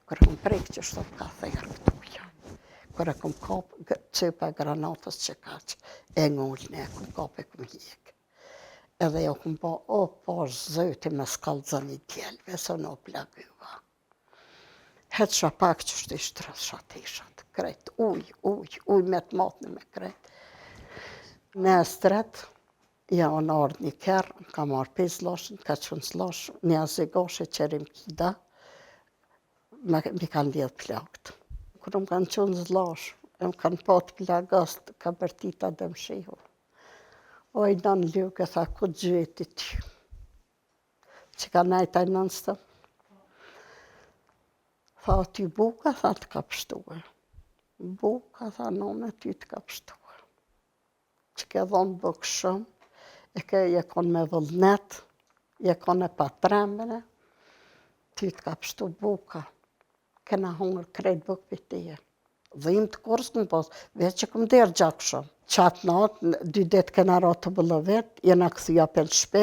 Kër këmë prejkë që shtot ka thejrë këtuja. Kër këmë kapë cëpa e granatës që kaqë, e ngullën e këmë kapë e këmë hjekë. Edhe jo këmë po, po zëti me skallëzën i djelve, së në plagyva. Hetë shapak që shtë ishtë rëshat ishat, krejt, uj me të matën me krejt. Në estret, ja në ardhë një kërë, më ka marrë 5 lashën, ka qënë slashë, një azigoshe qërim kida, mi kanë lidhë plakët. Kërë më kanë qënë zlashë, e më kanë patë plagast, ka bërtita dhe më shihu. Oj, nën luke, tha, ku gjeti ty? Që ka najtaj nënstëm? Tha, ty buka, tha, të ka pështuë. Buka, tha, none, ty të ka pështuë. Që ke dhonë bukë shumë, e ke je konë me vëllnet, je konë e patrembene, ty të ka pështu buka. Kena hungër krejt bukë për tije. Dhim të kurës këmë posë, veç që këmë derë gjakë shumë. Qatë natë, 2 ditë kena ra të bëllëvet, jena këthuja për në shpe,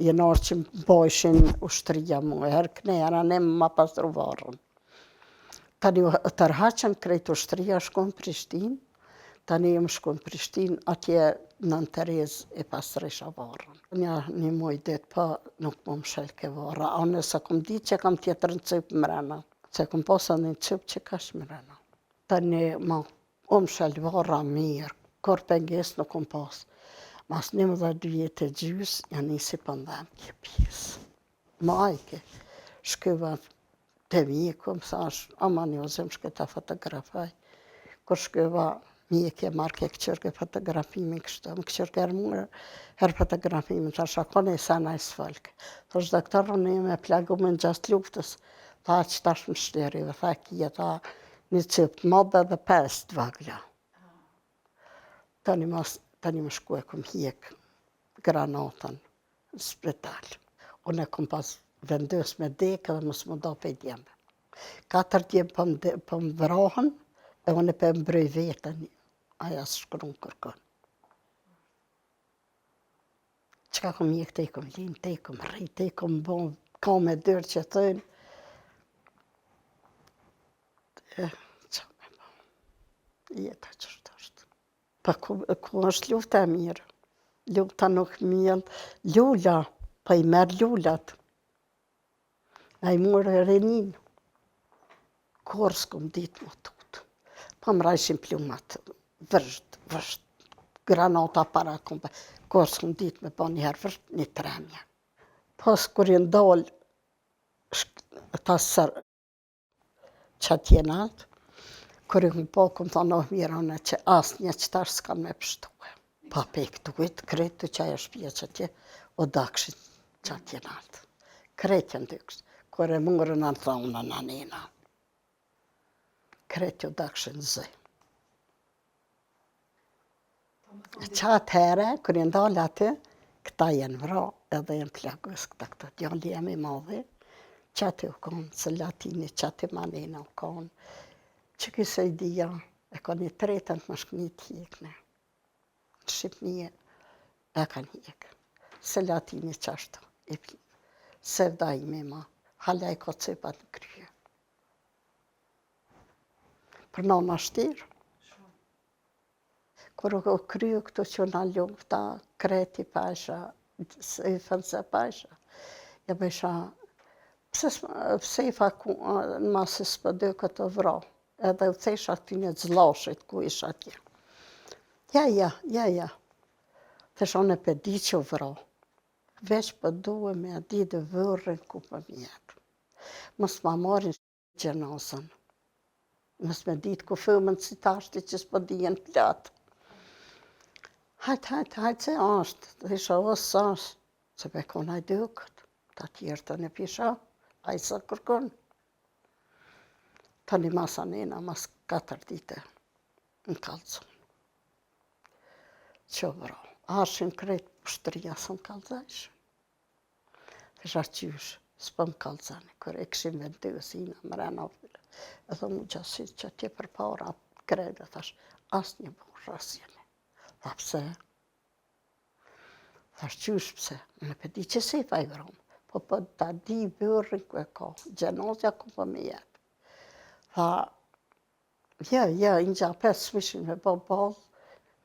jena orë që më bojshin ushtëria mu, herë kënera, ne më pasru varën. Tani tërhaqen krejt ushtëria, shku në Prishtinë, tani më shku në Prishtinë, atje Nën Terezë e pasrisha varën. Një muj ditë, po nuk më shëllë ke vara, a nëse kom ditë që kam tjetër në cëpë mrena, që kom posa një cëpë që ka shmrena. Tani më shëllë vara mirë, kër penges nuk kom pas. Mas 12 vjetë e gjys, janë nisi pëndem kje pjesë. Majke, shkyva të miku, më thash, ama një ozim shkëta fotografaj. Kër shkyva mjekje marke këqyrke fotografimin kështë, më këqyrke her fotografimin, thash, ako në i sana i sfalke. Thash, doktorë, në me plagu me në gjast luftës, tha që tash më shtjerive, tha kje, tha një cipë madhe dhe 5 vagla. Tani më shku e këm hjek granatën në spital. Unë e këm pas vendës me dekë dhe mësë më do për i djembe. 4 djemë për më vrohën, e unë e për më bryj vetën, aja së shkru në kërkën. Qka këm hjek të i këm linë, të i këm rritë, të i këm bon, ka me dyrë që thënë. Qa me bon, jeta që shtë është. Pa ku është lufta e mirë. Lufta nuk mjellë. Lula, pa i merë lullat. A i murë e renin. Korë s'kom ditë më tutë. Pa më rajshin plumat. Vësht. Granata para kompe. Korë s'kom ditë me pa njëherë vësht një tremja. Pas kur i ndalë ta sërë që atje naltë, kër i këmë po, këmë thonë, oh, mirone, që asë një qëtar s'kan me pështuhe. Pa pe këtuit, kretë që ajo shpje që atje, o dakshin që atje naltë. Kretë në dykës, kër e mungërë në thonë në nanina. Kretë o dakshin zë. Që atëhere, kër i ndalë atë, këta jenë vra, edhe jenë plagës këta djali jemi madhe, që atë u konë, se latini që atë manina u konë, që kësë i dhja, e ka një tretën të më shkëni të hjekne. Në Shqipënie e ka një hjekë. Se latini që ashtu, se vda i me ma, hala e ka cepat në kryje. Për në në shtirë. Kër u kryu këtu që në lufta, kreti pasha, se i fënë se pasha, ja besha, pse i fa në masë s'pë dy këtë vra, edhe u thesha këty një zlashit ku isha atje. Ja. Thesha unë e për di që vra, veç për duhe me a di dhe vërën ku për mjetë. Mësë ma marin gjenazën, mësë me ditë ku fëmën si tashti që s'pë dijen platë. Hajtë, se ashtë, dhe isha osë ashtë, se me kona i dukët, ta tjerë të në pisha, a i sa kërkon. Ta një masa nena, mas 4 dite, në kalëzun. Që vro, ashin krejt pushtëria së më kalëzajshë. Dhe isha qysh, s'pë më kalëzani, kër e këshim vendësina, më rena vile. Edhe mu gjasit që atje për para, krejtë, thash, asë një burë asjene. Tha pse? Thash qysh pse? Në pëdi që se i fa i vromë, po ta di bërën kë e ka, gjenozja ku po me jetë. Tha, ja, në gja 5 smishin me bo balë,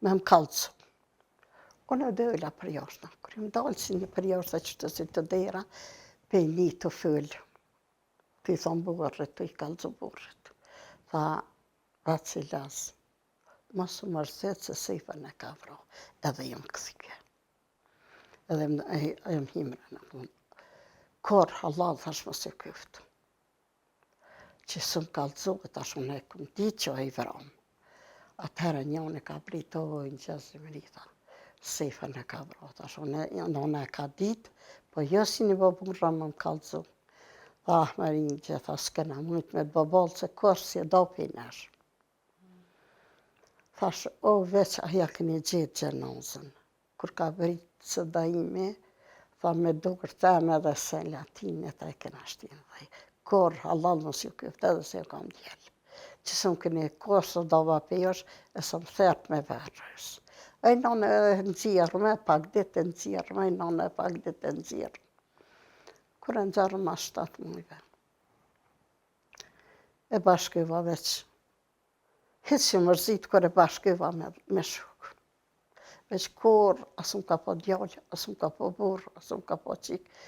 me më kalcu. Unë e dojla për jashtë, kërë më dalë si një për jashtë që të si të dera, pe një të fëllë. Të i thonë burët, të i kalcu burët. Tha, atë si lasë, mos u mërzet se sejfa në ka vro, edhe jëmë këthike. Edhe jëmë himre në punë. Kor halal, thash mos e kyftë. Që së më kalzohet, tash unë e këmë di që e i vromë. Atëherë njën e ka britojnë gjëzë më rita. Sejfa në ka vro, tash unë e ka ditë, po jo si një bëburra më kalzo. Tha, Ahmeri që tha, s'kena mujtë me të bëballë, se kërë si e do pëjnesh. Thash, o, veç aja këni gjithë gjenozën. Kur ka britë së daimi, tha me dukër teme edhe se latinë ta e kena shtinë dhe korë halal mos ju kyftë edhe se ju kam djellë. Që së më këni korë së dova pejosh e së më thertë me verës. E nënë e nëzirë me, pak ditë e nëzirë me, nënë e pak ditë e nëzirë. Kër e nëzirë ma 7 mujve. E bashkëva veç. Hitë që mërzit kër e bashkëva me shukë. Veç kur, asë më ka po djallë, asë më ka po burë, asë më ka po qikë.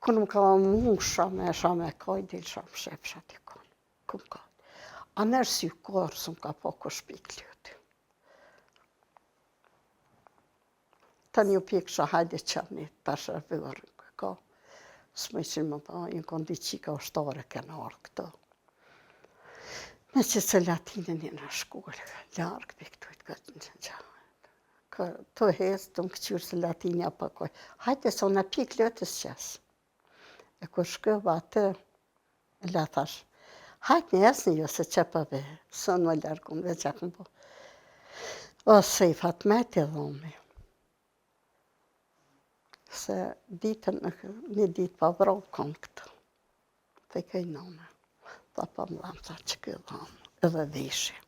Kër më ka musha me kaj, dilë shame shepsha t'i konë. Këm ka. A nërë si kur, së më ka po këshpik ljuti. Ta një pikë shë hajde qëni, ta shë vërën kë ka. Së më që më pa, një kondi qika ushtore kënë orë këto. Me që se latinën një në shkullë, largë për këtu i të gëtë në gjahë. Të hezë, të më këqyrë se latinja pakoj. Hajde se unë pikë lëtës qesë. E kur shkëva atë, la thash, hajde një esë një se që përve, së në më largun, veç akën po. O, se i Fatmet e dhomi. Se ditën, një ditë pa vrov konë këtë. Të i këj nëme. Tha pa më dhamë, tha që këj dhamë, edhe vishë.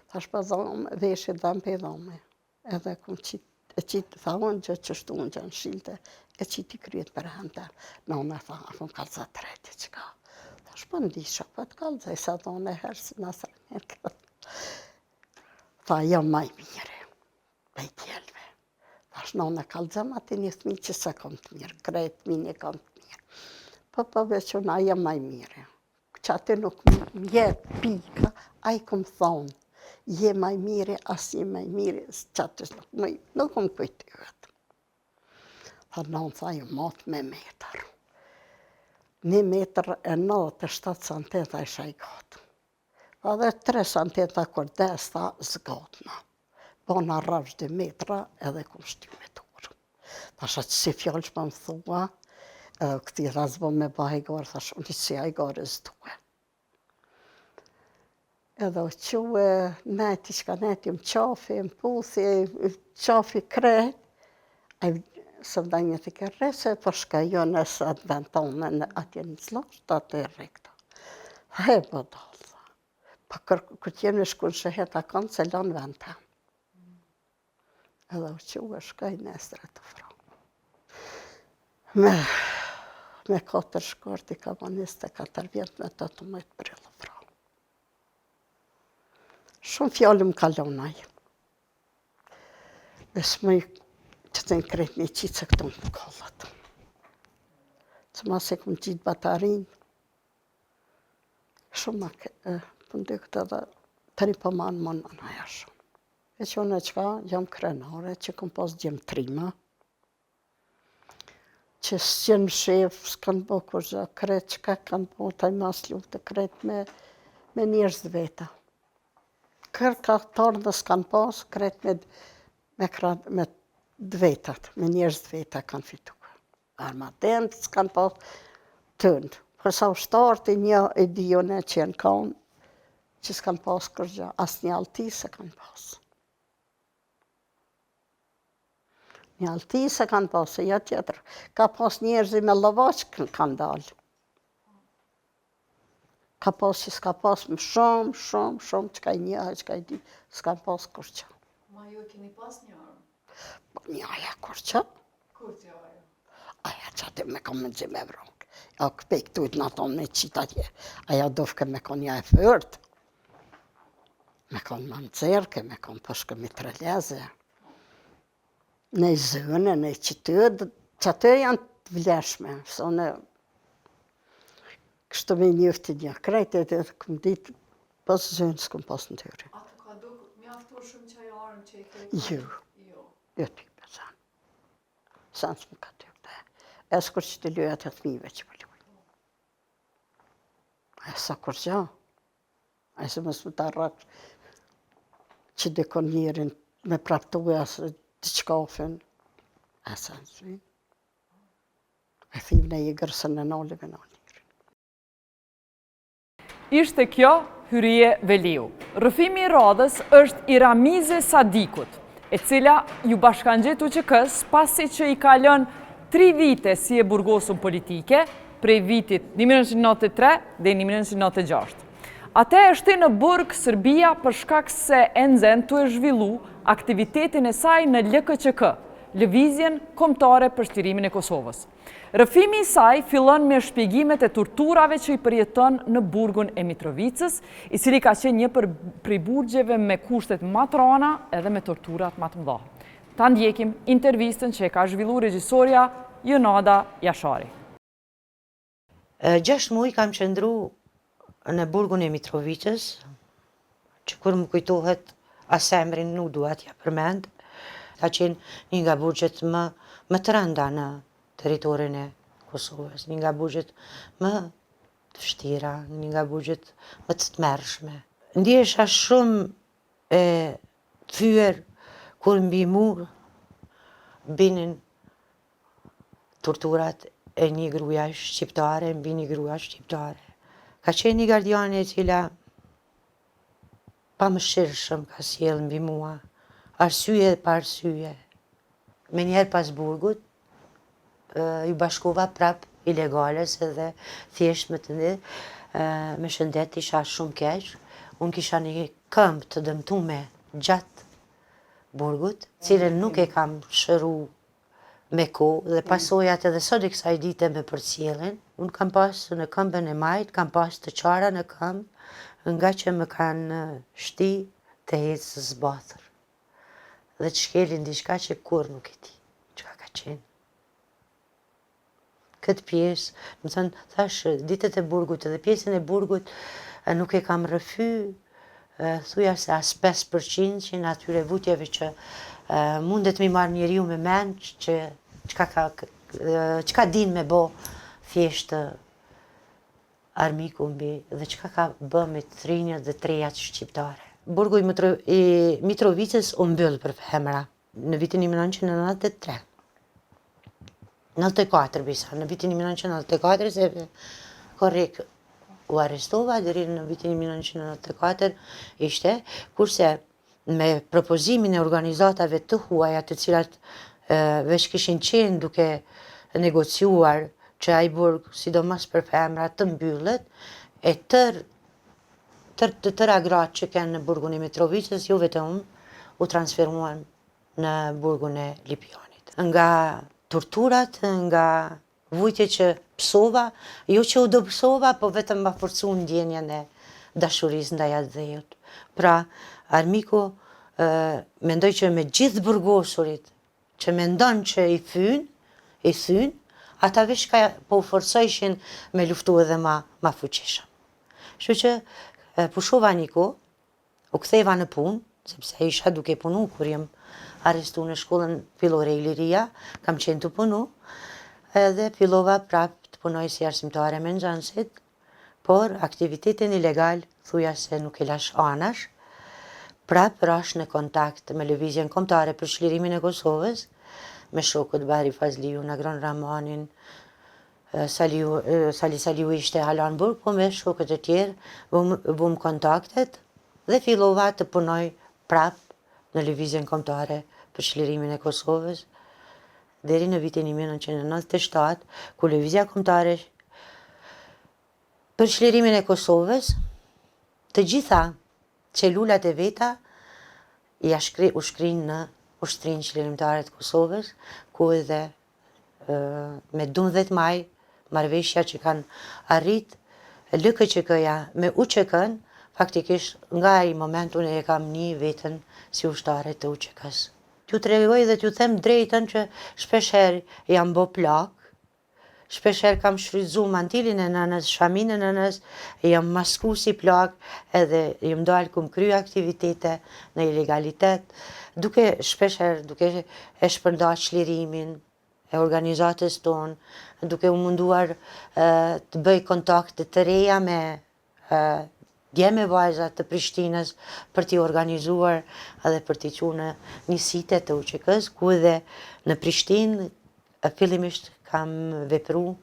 Thash pa dhamë, veshë dhamë për dhamë. Edhe kom qitë, tha unë gjë që shtu unë gjënë shilte, e qitë i kryet për hëndër. Në unë e tha, apo më kalza të rejti që ka. Thash pa ndisha, pa të kalza, i sa do në herë si nësër njërë këtë. Tha, jo maj mire, dhe i tjelve. Thash në unë e kalza, ma të një thmi që se kom të mirë, krejtë minë e kom të mirë. Po veç unë, aja maj mire. Që atë nuk më jetë pika, a i kom thonë. Je maj mire, as je maj mire, qatës nuk më kujtë i vetë. Tha nënë, tha ju matë me metër. 1 metër e 97 cm isha i gatë. Tha dhe 3 cm kur des, tha zgatëna. Bona rrafsh 2 metra edhe kum shty me turë. Thasha që si fjallë që më thua, edhe këti razbo me ba hajgarë, thash unë si hajgarë zdue. Edhe o quë, neti qka neti më qafi, më puthi, qafi krejt, a i së vda një të kërre, se po shka jo nësë atë vend tonë, në atje në zlosht, atë e rekta. He, bodalë, tha. Pa kër t'jem në shku në shëhet a kanë, se lanë vend të. Edhe o quë, shkaj nesre të fra. Me 4 shkort i ka ma 24 vjetë me 18 brillë fra. Shumë fjallë më kalonaj. Dhe s'mëj që të në krejt një qitë se këto më kallat. Që ma se këmë gjitë batarin, shumë ma pëndykët edhe të një pëmanë më në naja shumë. E që unë e qka, jam krenare, që këmë pas gjemë trima, që s'jenë shef, s'kanë bo kur gjë, krejt qka kanë bo, taj mas lutë, krejt me njerëz dhe veta. Kërë ka tarë dhe s'kanë pas, krejt me dvetat, me njerëz dveta kanë fituar. Armatent s'kanë pas tëndë. Përsa ushtarët e një e dijone që janë kanë, që s'kanë pas kërgja, asë një alti se kanë pas. Një alti se kanë pas, e ja tjetër. Ka pas njerëzi me lavaç kanë dalë. Ka pas që s'ka pas më shumë, që ka i një, që ka i dy, s'ka pas kur që. Ma ju e keni pas një armë? Një aja kur që, Kur t'ja ajo? aja që atë me kam me gjë me vrongë. Ja këpej këtujt në tonë me qita tje, aja dofke me kon ja e fërt. Me kon mancerke, me kon pëshke me treleze. Në i zënë, në i qëtë, që atë janë të vleshme, so në kështu me njëfti një krejt, edhe këm ditë, pas zënë s'këm pas në tyri. Atë ka duk mjaftur shumë që ajo armë që i ke? Jo, jo ty për zanë. Zanë s'më ka ty këtë. E s'kur që të lujat e thmive që për lujë. E sa kur që, e se mësë më të arrak që dikon njerin me praptuja se të qkafin. E sa në zvinë. E thim në i gërësën në nalive në njerin. Ishte kjo Hyrie Veliu. Rrëfimi i radhës është i Ramize Sadikut, e cila ju bashkan gjetu UÇK-s pasi që i ka lënë 3 vite si e burgosur politike, prej vitit 1993 dhe 1996. Ate e shti në burg Serbia për shkak se enzen të e zhvillu aktivitetin e saj në LKÇK, Lëvizjen Kombëtare për Shtirimin e Kosovës. Rrëfimi i saj fillon me shpjegimet e torturave që i përjeton në burgun e Mitrovicës, i cili ka qenë një prej burgjeve me kushtet më të rënda edhe me torturat më të mëdha. Ta ndjekim intervistën që e ka zhvilluar regjisorja Jonada Jashari. 6 muaj kam qëndru në burgun e Mitrovicës, që kur më kujtohet asemrin nuk duhet ja përmend, ka qenë një nga burgjet më të rënda në teritorin e Kosovës, një nga burgjet më të vështira, një nga burgjet më të tmerrshme. Ndjesha shumë e të fyer kur mbi mur binin torturat e një gruaja shqiptare mbi një grua shqiptare. Ka qenë një gardiane e cila pa mëshirshëm ka sjell mbi mua, arsye e pa arsye. Me njerë pas burgut, ju bashkova prap ilegales edhe thjesht me të ndih, me shëndet isha shumë keq. Unë kisha një këmbë të dëmtume gjatë burgut, cilën nuk e kam shëru me kohë dhe pasojat edhe sot e kësaj dite me përcjellin. Unë kam pas në këmbën e majt, kam pas të qara në këmbë, nga që më kanë shti të hecë zbathër. Dhe të shkelin diçka që kur nuk e ti, çka ka qenë. Këtë pjesë, më thënë, thash, ditët e burgut edhe pjesën e burgut nuk e kam rrëfy, thuja se as 5% që në atyre vutjeve që mundet mi marrë njeriu me mend, që çka din me bo thjeshtë armiku mbi dhe çka ka bë me trinjët dhe trejat shqiptare. Burgu i Mitrovicës u mbyll për femra në vitin 1993. 94 bisa, në vitin 1994 se korrekt u arrestova deri në vitin 1994 ishte, kurse me propozimin e organizatave të huaja të cilat veç kishin qenë duke negociuar që ai burg, sidomos për femra, të mbyllet, e tëra gratë që kanë në burgun e Mitrovicës, jo vetëm u transferuan në burgun e Lipjanit. Nga torturat, nga vujtje që psova, jo që u do psova, po vetëm ma forcu ndjenjen e dashurisë ndaj atë dhejut. Pra, armiku mendoj që me gjithë burgosurit që mendon që i thyn, ata veç ka po forcojshin me luftu edhe ma fuqishëm. Kështu që pushova një kohë, u ktheva në punë, sepse isha duke punu kur jem arrestu në shkollën fillore Iliria, kam qenë të punu, edhe fillova prap të punoj si arsimtare me nxënësit, por aktivitetin ilegal thuja se nuk e lash anash, prap rash në kontakt me Lëvizjen Kombëtare për Çlirimin e Kosovës, me shokët Bahri Fazliu, Nagron Ramanin, Sali Saliu ishte halan burg, po me shokët e tjerë vum kontaktet dhe fillova të punoj prap në Lëvizjen Kombëtare për Çlirimin e Kosovës, deri në vitin 1997, ku Lëvizja Kombëtare Për çlirimin e Kosovës, të gjitha celulat e veta u shkrin në Ushtrinë Qlirimtare të Kosovës, ku edhe me 12 maj, marrëveshja që kanë arrit LKQK-ja me UÇK-n, faktikisht nga ai moment unë e kam një veten si ushtare të UÇK-s. T'ju tregoj dhe t'ju them drejtën që shpeshherë jam bë plak, shpeshherë kam shfrytzu mantilin e nënës, shaminën e nënës, jam masku si plak edhe jam dalë kum kry aktivitete në ilegalitet, duke shpeshherë duke e shpërndarë çlirimin e organizatës tonë, duke u munduar të bëj kontakte të reja me djeme vajzat të Prishtinës për t'i organizuar edhe për t'i qenë në njësitë të UÇK-s, ku edhe në Prishtinë fillimisht kam vepru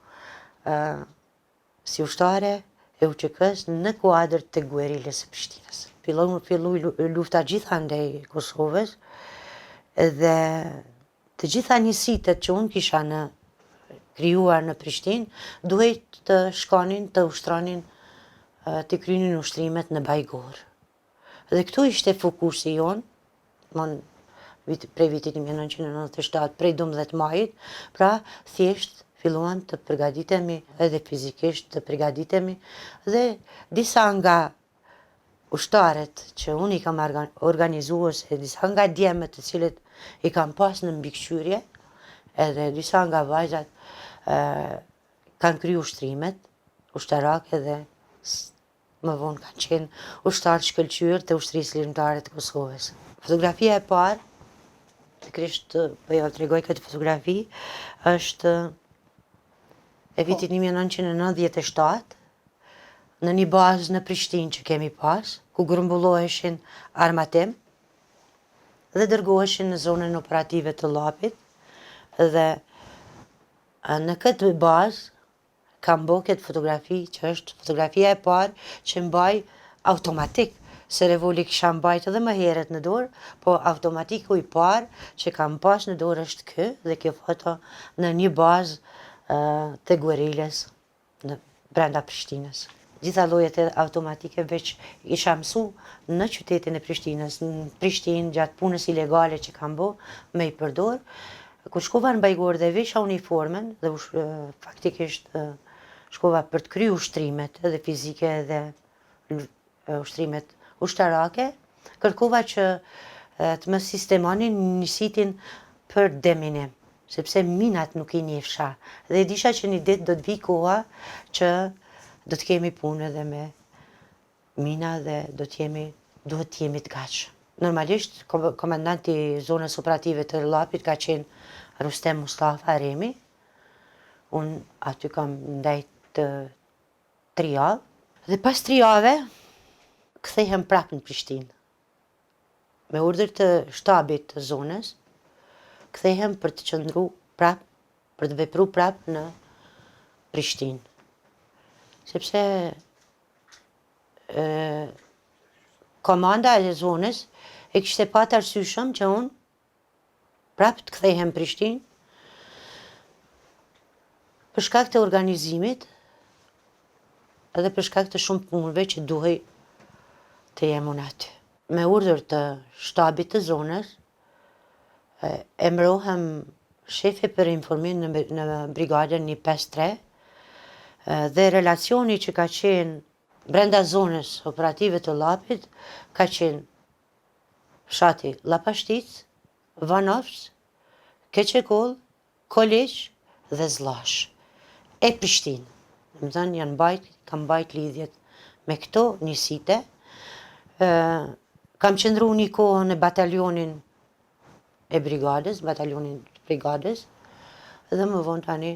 si ushtare e UÇK-s në kuadër të guerilës së Prishtinës. Filloi lufta gjithandej Kosovës dhe të gjitha njësitë që unë kisha krijuar në Prishtinë duhet të shkonin të ushtronin të krynin ushtrimet në Bajgor. Dhe këtu ishte fokusi jonë, prej vitit 1997, prej 12 majit, pra thjesht filluan të përgatitemi edhe fizikisht të përgatitemi dhe disa nga ushtaret që unë i kam organizuar, se disa nga djemët të cilët i kam pas në mbikëqyrje, edhe disa nga vajzat kanë kry ushtrimet, ushtarake dhe më vonë kanë qenë ushtarë shkëlqyer të Ushtrisë Lirimtare të Kosovës. Fotografia e parë, pikërisht po ja tregoj këtë fotografi, është e vitit 1997, në një bazë në Prishtinë që kemi pas, ku grumbulloheshin armatim dhe dërgoheshin në zonën operative të Llapit, dhe në këtë bazë kam bërë këtë fotografi që është fotografia e parë që mbaj automatik, se revoli kisha mbajt edhe më herët në dorë, po automatiku i parë që kam pas në dorë është kë, dhe kjo foto në një bazë të guerilës brenda Prishtinës. Gjitha llojet e automatike veç isha mësu në qytetin e Prishtinës, në Prishtinë gjatë punës ilegale që kam bë, me i përdor. Kur shkova në Bajgor dhe vesha uniformen, dhe faktikisht shkova për të kryer ushtrimet edhe fizike edhe ushtrimet ushtarake, kërkova që të më sistemonin njësitin për deminim, sepse minat nuk i njefsha. Dhe disha që një ditë do të vi koha që do të kemi punë edhe me mina dhe duhet të jemi të gatshëm. Normalisht, komandanti zonës operative të Llapit ka qenë Rustem Mustafa Remi. Unë aty kam ndajt 3 javë. Dhe pas 3 javë, kthehem prapë në Prishtinë. Me urdhër të shtabit të zonës, kthehem për të qëndru prapë, për të vepru prapë në Prishtinë. Sepse komanda e zonës e kishte patë arsyeshëm që unë prapë të kthehem në Prishtinë për shkak të organizimit edhe për shkak të shumë punëve që duhej të jem unë aty. Me urdhër të shtabit të zonës, emërohem shefi për informim në brigadën 153, dhe relacioni që ka qenë brenda zonës operative të Llapit ka qenë fshati Llapashtic, Vanovc, Keçekoll, Koliq dhe Zllash e Prishtinë. Domethënë kam mbajt lidhjet me këto njësite. Kam qëndru një kohë në batalionin e brigadës, dhe më vonë tani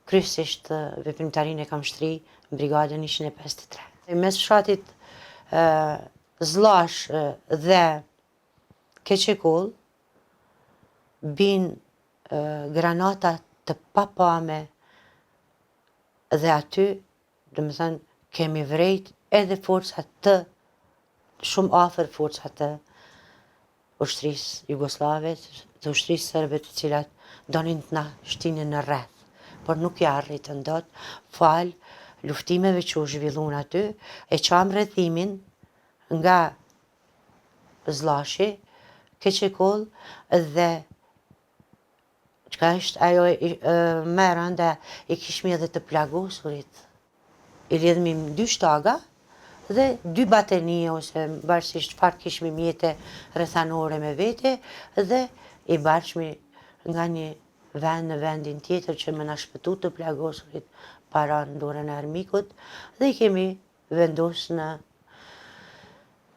kryesisht veprimtarinë e kam shtri në brigadën 153. Mes fshatit Zllash dhe Keçekoll bin granata të papame dhe aty, domethënë, kemi vrejt edhe forcat të shumë afër forcat të ushtrisë jugoslave, të ushtrisë serbe, të cilat donin të na shtinin në rreth, por nuk ja arritën dot, falë luftimeve që u zhvillun aty, e qam rrethimin nga Zllashi, Keçikoll dhe çka është ajo më e rënda i kishmi edhe të plagosurit. I lidhmi 2 shtaga dhe 2 batenie ose bashkësisht çfarë kishmi mjete rrethanore me vete dhe i bashmi nga një vend në vendin tjetër që më na shpëtu të plagosurit para në dorën e armikut dhe i kemi vendosur në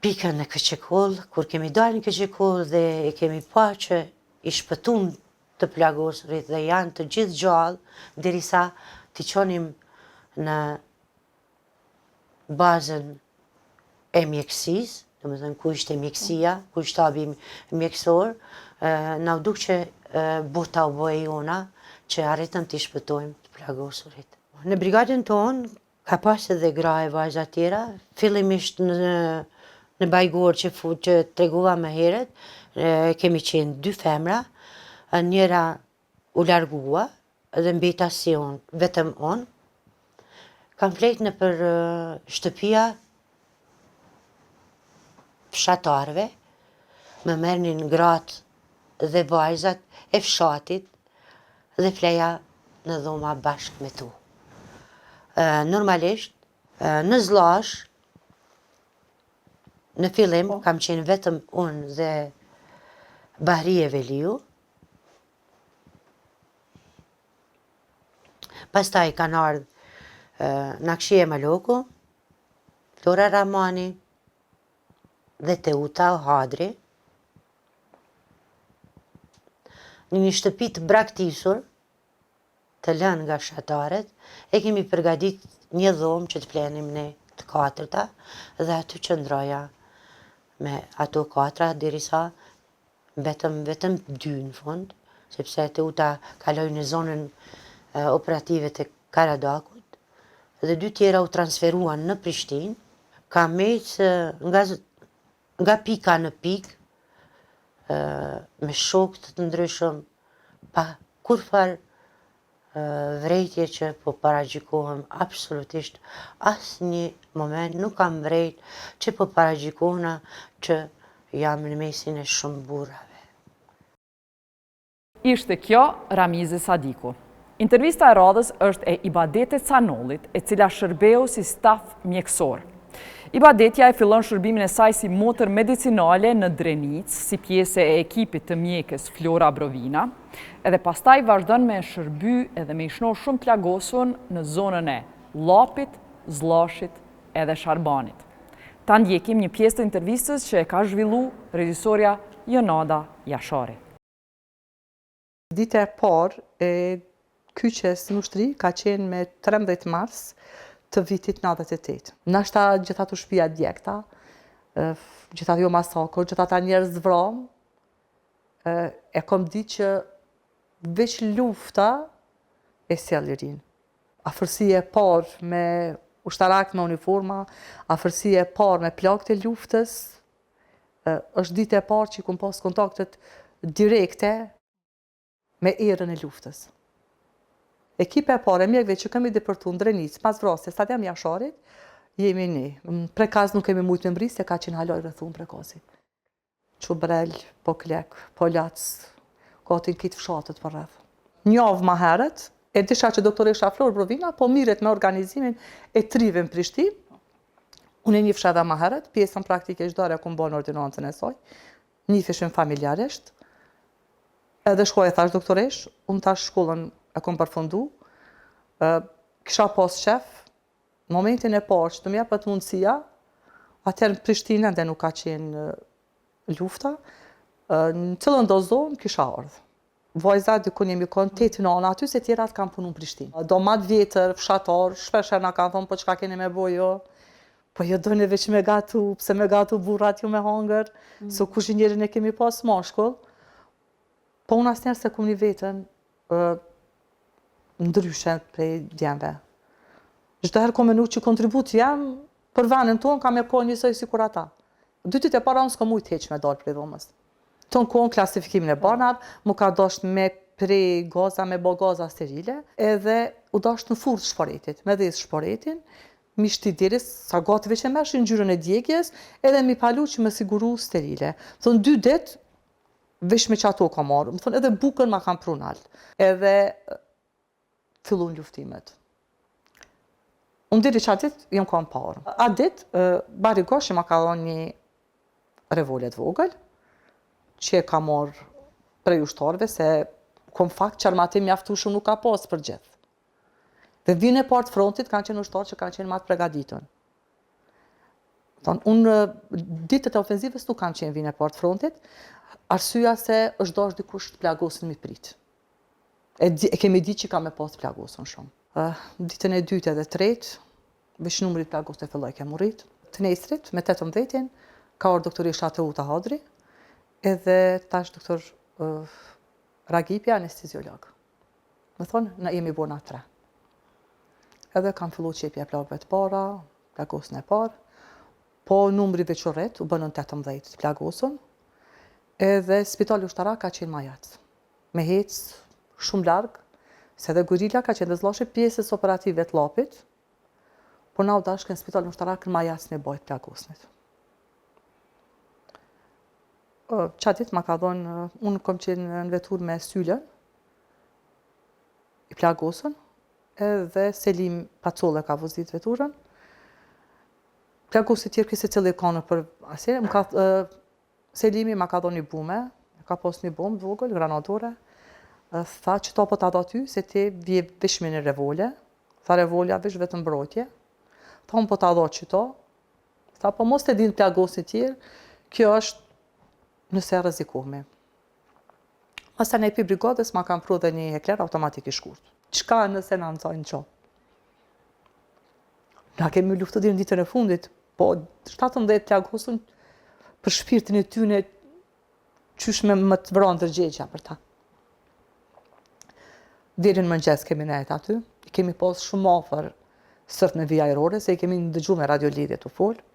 pikën në Keçikoll. Kur kemi dalë në Keçikoll dhe e kemi pa që i shpëtum të plagosurit dhe janë të gjithë gjallë derisa t'i qonim në bazën e mjekësisë, domethënë ku ishte mjekësia, ku shtabi mjekësor, na u duk që bota u bëhe jona që arritëm t'i shpëtojmë të plagosurit. Në brigadën tonë ka pas edhe gra e vajza tjera, fillimisht në Bajgor që tregova më herët, kemi qenë 2 femra, njëra u largua dhe mbeta si unë, vetëm unë. Kam flet në për shtëpia fshatarve, më merrnin gratë dhe vajzat e fshatit dhe fleja në dhoma bashkë me tu. Normalisht, në Zllash, në fillim kam qenë vetëm unë dhe Bahrie Veliu. Pastaj kanë ardhur Nakshie Maloku, Flora Ramani dhe Teuta Hadri. Në një shtëpi të braktisur, të lënë nga fshatarët, e kemi përgatit një dhomë që të flenim ne të 4-ta dhe aty qëndroja me ato 4 derisa vetëm 2 në fund, sepse Teuta kaloi në zonën operative të Karadakut dhe 2 tjera u transferuan në Prishtinë. Kam ecë nga pika në pikë me shokë të ndryshëm, pa kurfar vrejtje që po paragjikohem absolutisht. Asnjë moment nuk kam vrejt që po paragjikohena që jam në mesin e shumë burrave. Ishte kjo Ramize Sadiku. Intervista e radhës është e Ibadete Canollit, e cila shërbeu si staf mjekësor. Ibadetja e fillon shërbimin e saj si motër medicinale në Drenic, si pjesë e ekipit të mjekës Flora Brovina, edhe pastaj vazhdon me shërby edhe me ishnor shumë plagosun në zonën e Llapit, Zllashit edhe Sharbanit. Ta ndjekim një pjesë të intervistës që e ka zhvillu regjisorja Jonada Jashari. Dita e parë e kyçes në ushtri ka qenë me 13 mars të vitit 98. Nashta gjitha të shtëpia djegta, gjitha jo masakër, gjitha ta njerëz vram, e kom ditë që veç lufta e sjell lirin. Afërsia e parë me ushtarak me uniforma, afërsia e parë me plagët e luftës, është ditë e parë që i kom pas kontaktet direkte me erën e luftës. Ekipa e parë e mjekëve që kemi depërtu në Drenic, pas vrasjes Stadium Jasharit, jemi ne. Prekaz nuk kemi mujtë me mbri, se ka qenë haloj rrethun prekazi. Qubrel, po klek, po lac, katin kitë fshatët për rreth. Një avë ma herët, e disha që doktoresha Flora Brovina, po miret me organizimin e trive në Prishtinë. Unë e një fshedha ma herët, pjesën praktike çdore ku mbonë ordinancën e saj, një fishim familjarisht, edhe shkoj e thash doktoresh, unë tash shkollën e kom përfundu, kisha pas shef, momentin e parë që të mjepet mundësia, atëherë në Prishtinë ende nuk ka qenë lufta, në cëllën do zonë kisha ardhë. Vajza dikun jemi konë 8 nana aty, se tjerat kam punu në Prishtinë. Domat vjetër, fshatar, shpesher na kanë thonë, po çka keni me bojo, po jo doni veç me gatu, pse me gatu burrat ju me hangër, so kuzhinjerin e kemi pas mashkull, po unë asnjëherë se kom një vetën ndryshe prej djemve. Çdo herë kom menu që kontribut jam për vendin tonë kam e kohë njësoj si kur ata. Dytit e para unë s'kom mujt heq me dalë prej dhomës. Tonë kohën klasifikimin e banat, mu ka dosht me pre gaza me bo gaza sterile, edhe u dash në furrë të shporetit, me dhezë shporetin, mi shti diris, sa gati veç e meshin ngjyrën e djegjes, edhe mi palu që me siguru sterile. Thonë 2 ditë, veç me që ato ka marrë, më thonë edhe bukën ma kam prunal, edhe fillun luftimet. Unë diri që a dit, jam kam parë. A dit, bari goshi ma ka dhonë një revolet vogël, që e ka marrë prej ushtarëve, se kom fakt që armatim mjaftueshëm nuk ka pas për gjithë. Dhe vinë e partë frontit kanë qenë ushtarë që kanë qenë matë pregaditën. Unë ditët e ofenzivës nuk kanë qenë vinë e partë frontit, arsyeja se është dash dikush të plagosën mi prit. E kemi ditë që ka me pas të plagosën shumë. Ditën e dytë edhe tretë, veç numrit plagosën e filloj kemë rrit. Të nesrit, me 18-in, ka orë doktorisht Ateuta Hadri, edhe tash doktor Ragipja, anesteziolog. Me thonë, na jemi bona 3. Edhe kam fillu qepja plagëve të para, plagosën e parë, po numri veçoret, u bënën 18 plagosën, edhe spitali ushtarak ka qenë majat. Me hecë shumë largë, se dhe gorila ka qenë dëzlashe pjesës operative të lapit, por na u dashkën spitalin ushtarak në majat në bajt plagosnit. Qatit ma ka dhonë, unë kom qenë në vetur me Sylen, i plagosën, edhe Selim Pacolle ka vozit veturën. Plagosët tjerë këse cilë e kanë për asire, Selimi ma ka dhonë një bume, ka pos një bombë vogël, granatore, tha që ta po ta da ty, se ti vje vesh me një revole, tha revolja vesh vetëm mbrojtje, tha unë po ta da që ta, tha po mos të din plagosët tjerë, kjo është nëse rrezikohemi. Asa në epi brigadës ma kam pru dhe një hekler automatik i shkurt. Qka nëse në nëzajnë qa? Na kemi luftu dhe në ditën e fundit, po 17 plagosën për shpirtin e tyne qysh me më të vranë tërgjegja për ta. Deri në mëngjes kemi nejt aty, kemi pas shumë afër sërt me vija ajrore, se i kemi ndëgju me radiolidhje të folë.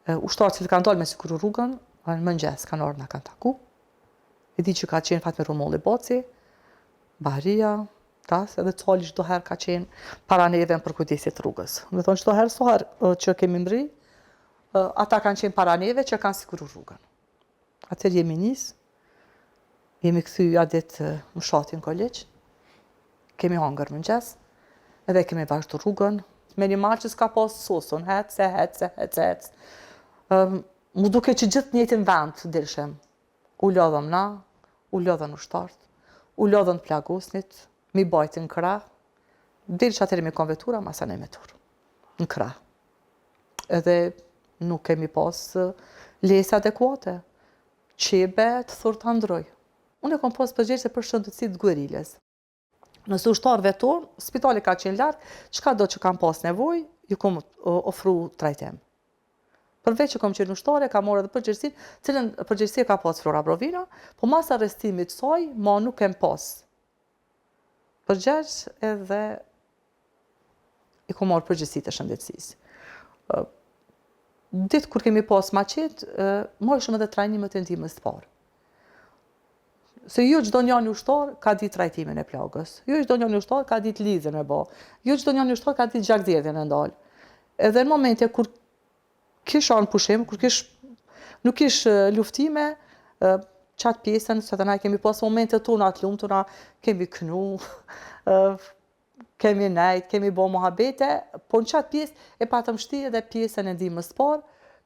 Ushtarët që kanë dalë me siguru rrugën, në mëngjes kanë orë në kanë taku. E di që ka qenë Fatme Rumolli Baci, Bahria, tas, edhe cali çdo herë ka qenë para neve në përkujdesit rrugës. Me thonë çdo herë soher që kemi mri, ata kanë qenë para neve që kanë siguru rrugën. Atëherë jemi nis, jemi kthy ditë në shatin kolegj, kemi hangër mëngjes, edhe kemi vazhdu rrugën, me një marë që s'ka pas sosun, hec. Mu duke që gjithë njëtin vend të dilshem. U lodhëm na, u lodhën ushtarët, u lodhën plagosnit, mi bajtin në krah, deri që atëri me konvetura, masa ne me tur, në krah. Edhe nuk kemi pas lese adekuate, qebe të thurë të ndroj. Unë e kom pas përgjegjëse për shëndetësi të gueriles. Nëse ushtarëve tonë, spitali ka qenë lartë, çka do që kam pas nevojë, ju kom ofru trajtim. Përveç që kom qenë ushtare, ka morë edhe përgjegjësinë, cilën përgjegjësi ka pas Flora Brovina, po mas arrestimit saj, ma nuk kem pas përgjegjës edhe i kom marrë përgjegjësitë e shëndetësisë. Ditë kur kemi pas maqet, marrëshëm edhe trajnimet e ndihmës të parë. Se jo çdo njani ushtar ka ditë trajtimin e plagës, jo çdo njani ushtar ka ditë lidhjen e bë, jo çdo njani ushtar ka ditë gjakderdhjen e ndal. Edhe në momente kur kish anë pushim, kur nuk kish luftime, qatë pjesën, se të na kemi pas momente tona të lumtuna, kemi kënu, kemi nejt, kemi bo muhabete, po në qatë pjesë e patëm shti edhe pjesën e ndihmës të parë,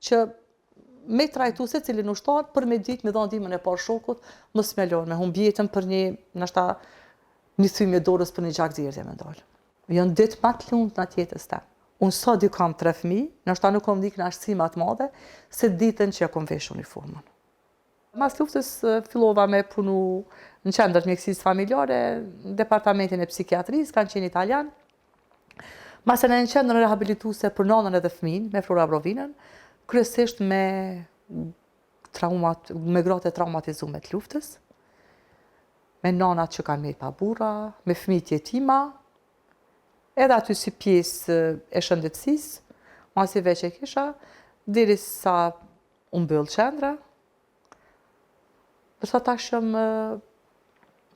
që me trajtu se cilin ushtar, për me ditë me dha ndihmën e parë shokut, mos me lorë, me humb jetën për një thymje dorës për një gjakderdhje me ndalë. Janë ditë më të lumtuna të jetës time. Unë sa dy kam 3 fëmijë, nështë nuk kom dik në ashtësi më të madhe, se ditën që ja kom vesh uniformën. Mas luftës fillova me punu në qendër mjekësisë familjare, në departamentin e psikiatrisë, kanë qenë italian. Mas e në qendrën rehabilituese për nanën edhe fëmijën, me Flora Brovinën, kryesisht me gratë e traumatizume të luftës, me nanat që kanë me pa burra, me fëmijët jetima, edhe aty si pjesë e shëndetësisë, masi veç e kisha, deri sa unë bëllë qendra, përsa tashëm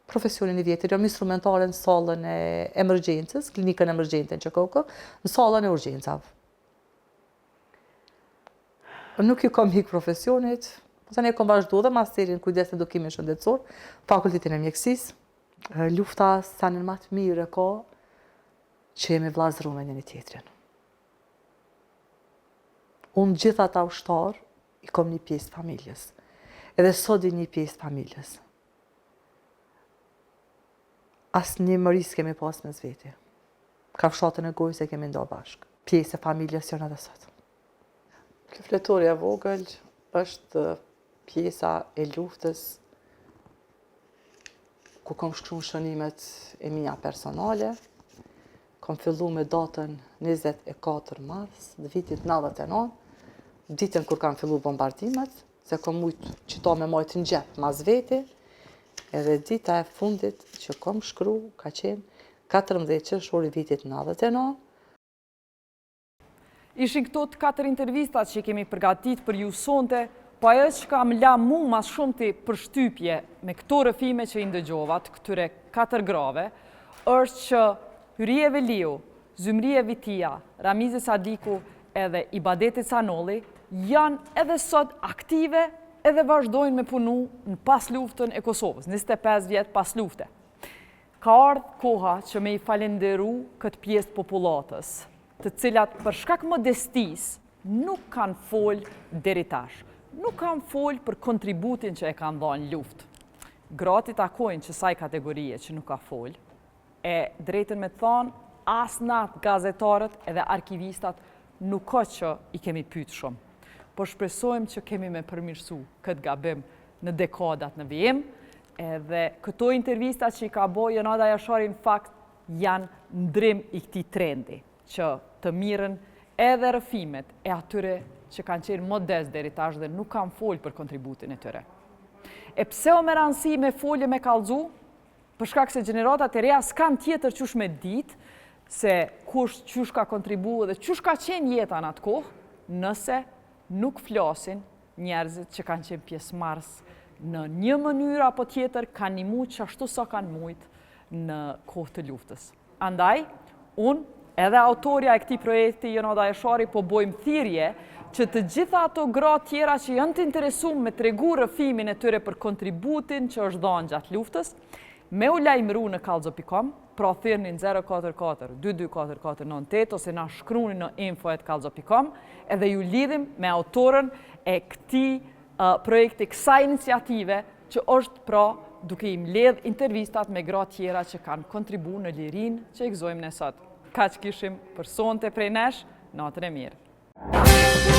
profesionin e vjetër, jam instrumentare në sallën e emergjencës, klinikën emergjente në Qekoko, në sallën e urgjencave. Nuk ju kam hik profesionit, tani kam vazhdu dhe masterin kujdes në edukimin shëndetësor, fakultetin e mjekësisë. Lufta sa në më të mirë ka që jemi vllazëruar me njëri tjetrin. Unë gjitha ata ushtar i kom një pjesë familjes. Edhe sot i një pjesë familjes. Asë një mëris kemi pas me zveti. Ka fshatën e gojës e kemi ndo bashkë. Pjesë e familjes janë edhe sot. Kjo fletorja vogël është pjesa e luftës ku kom shkruar shënimet e mia personale. Kom fillu me datën 24 mars të vitit 99, ditën kur kanë fillu bombardimet, se kom mujtë qita me majtë në gjep mas veti, edhe dita e fundit që kom shkru ka qenë 14 qershor i vitit 99. Ishin këto të 4 intervistat që kemi përgatit për ju sonte, po ajo që ka më la mu mas shumë të përshtypje me këto rëfime që i ndëgjovat, këtyre 4 grave, është që Hyrie Veliu, Zymrie Vitia, Ramize Sadiku edhe Ibadeti Canolli janë edhe sot aktive edhe vazhdojnë me punu në pas luftën e Kosovës, 25 vjetë pas lufte. Ka ardhë koha që me i falenderu këtë pjesë popullatës, të cilat për shkak modestis nuk kanë folë deri tash, nuk kanë folë për kontributin që e kanë dhënë luftë. Gratë takojnë që saj kategorie që nuk ka folë, e drejtën me thonë, as natë gazetarët edhe arkivistat nuk ka që i kemi pytë shumë. Por shpresojmë që kemi me përmirësu këtë gabim në dekadat në vijim, edhe këto intervistat që i ka bojë Jonada Jashari në fakt janë ndrim i këtij trendi, që të mirën edhe rëfimet e atyre që kanë qenë modest deri tash dhe nuk kanë folë për kontributin e tyre. E pse o me ranësi me folje me kallëzu? Për shkak se gjeneratat e reja s'kan tjetër qysh me ditë se kush qysh ka kontribu dhe qysh ka qenë jeta në atë kohë, nëse nuk flasin njerëzit që kanë qenë pjesëmarrës në një mënyrë apo tjetër, kanë një mujtë që ashtu sa kanë mujtë në kohë të luftës. Andaj, unë edhe autoria e këtij projekti Jonada Jashari po bojmë thirrje që të gjitha ato gra tjera që janë të interesuar me tregu rëfimin e tyre për kontributin që është dhënë gjatë luftës, me u lajmëru në kallzo.com, pra thirrni në 044 224498 ose na shkruani në info@kallzo.com, edhe ju lidhim me autorën e këtij projekti, kësaj iniciative që është pra duke i mbledh intervistat me gra tjera që kanë kontribuar në lirinë që i gëzojmë ne sot. Kaq kishim për sonte prej nesh, natën e mirë.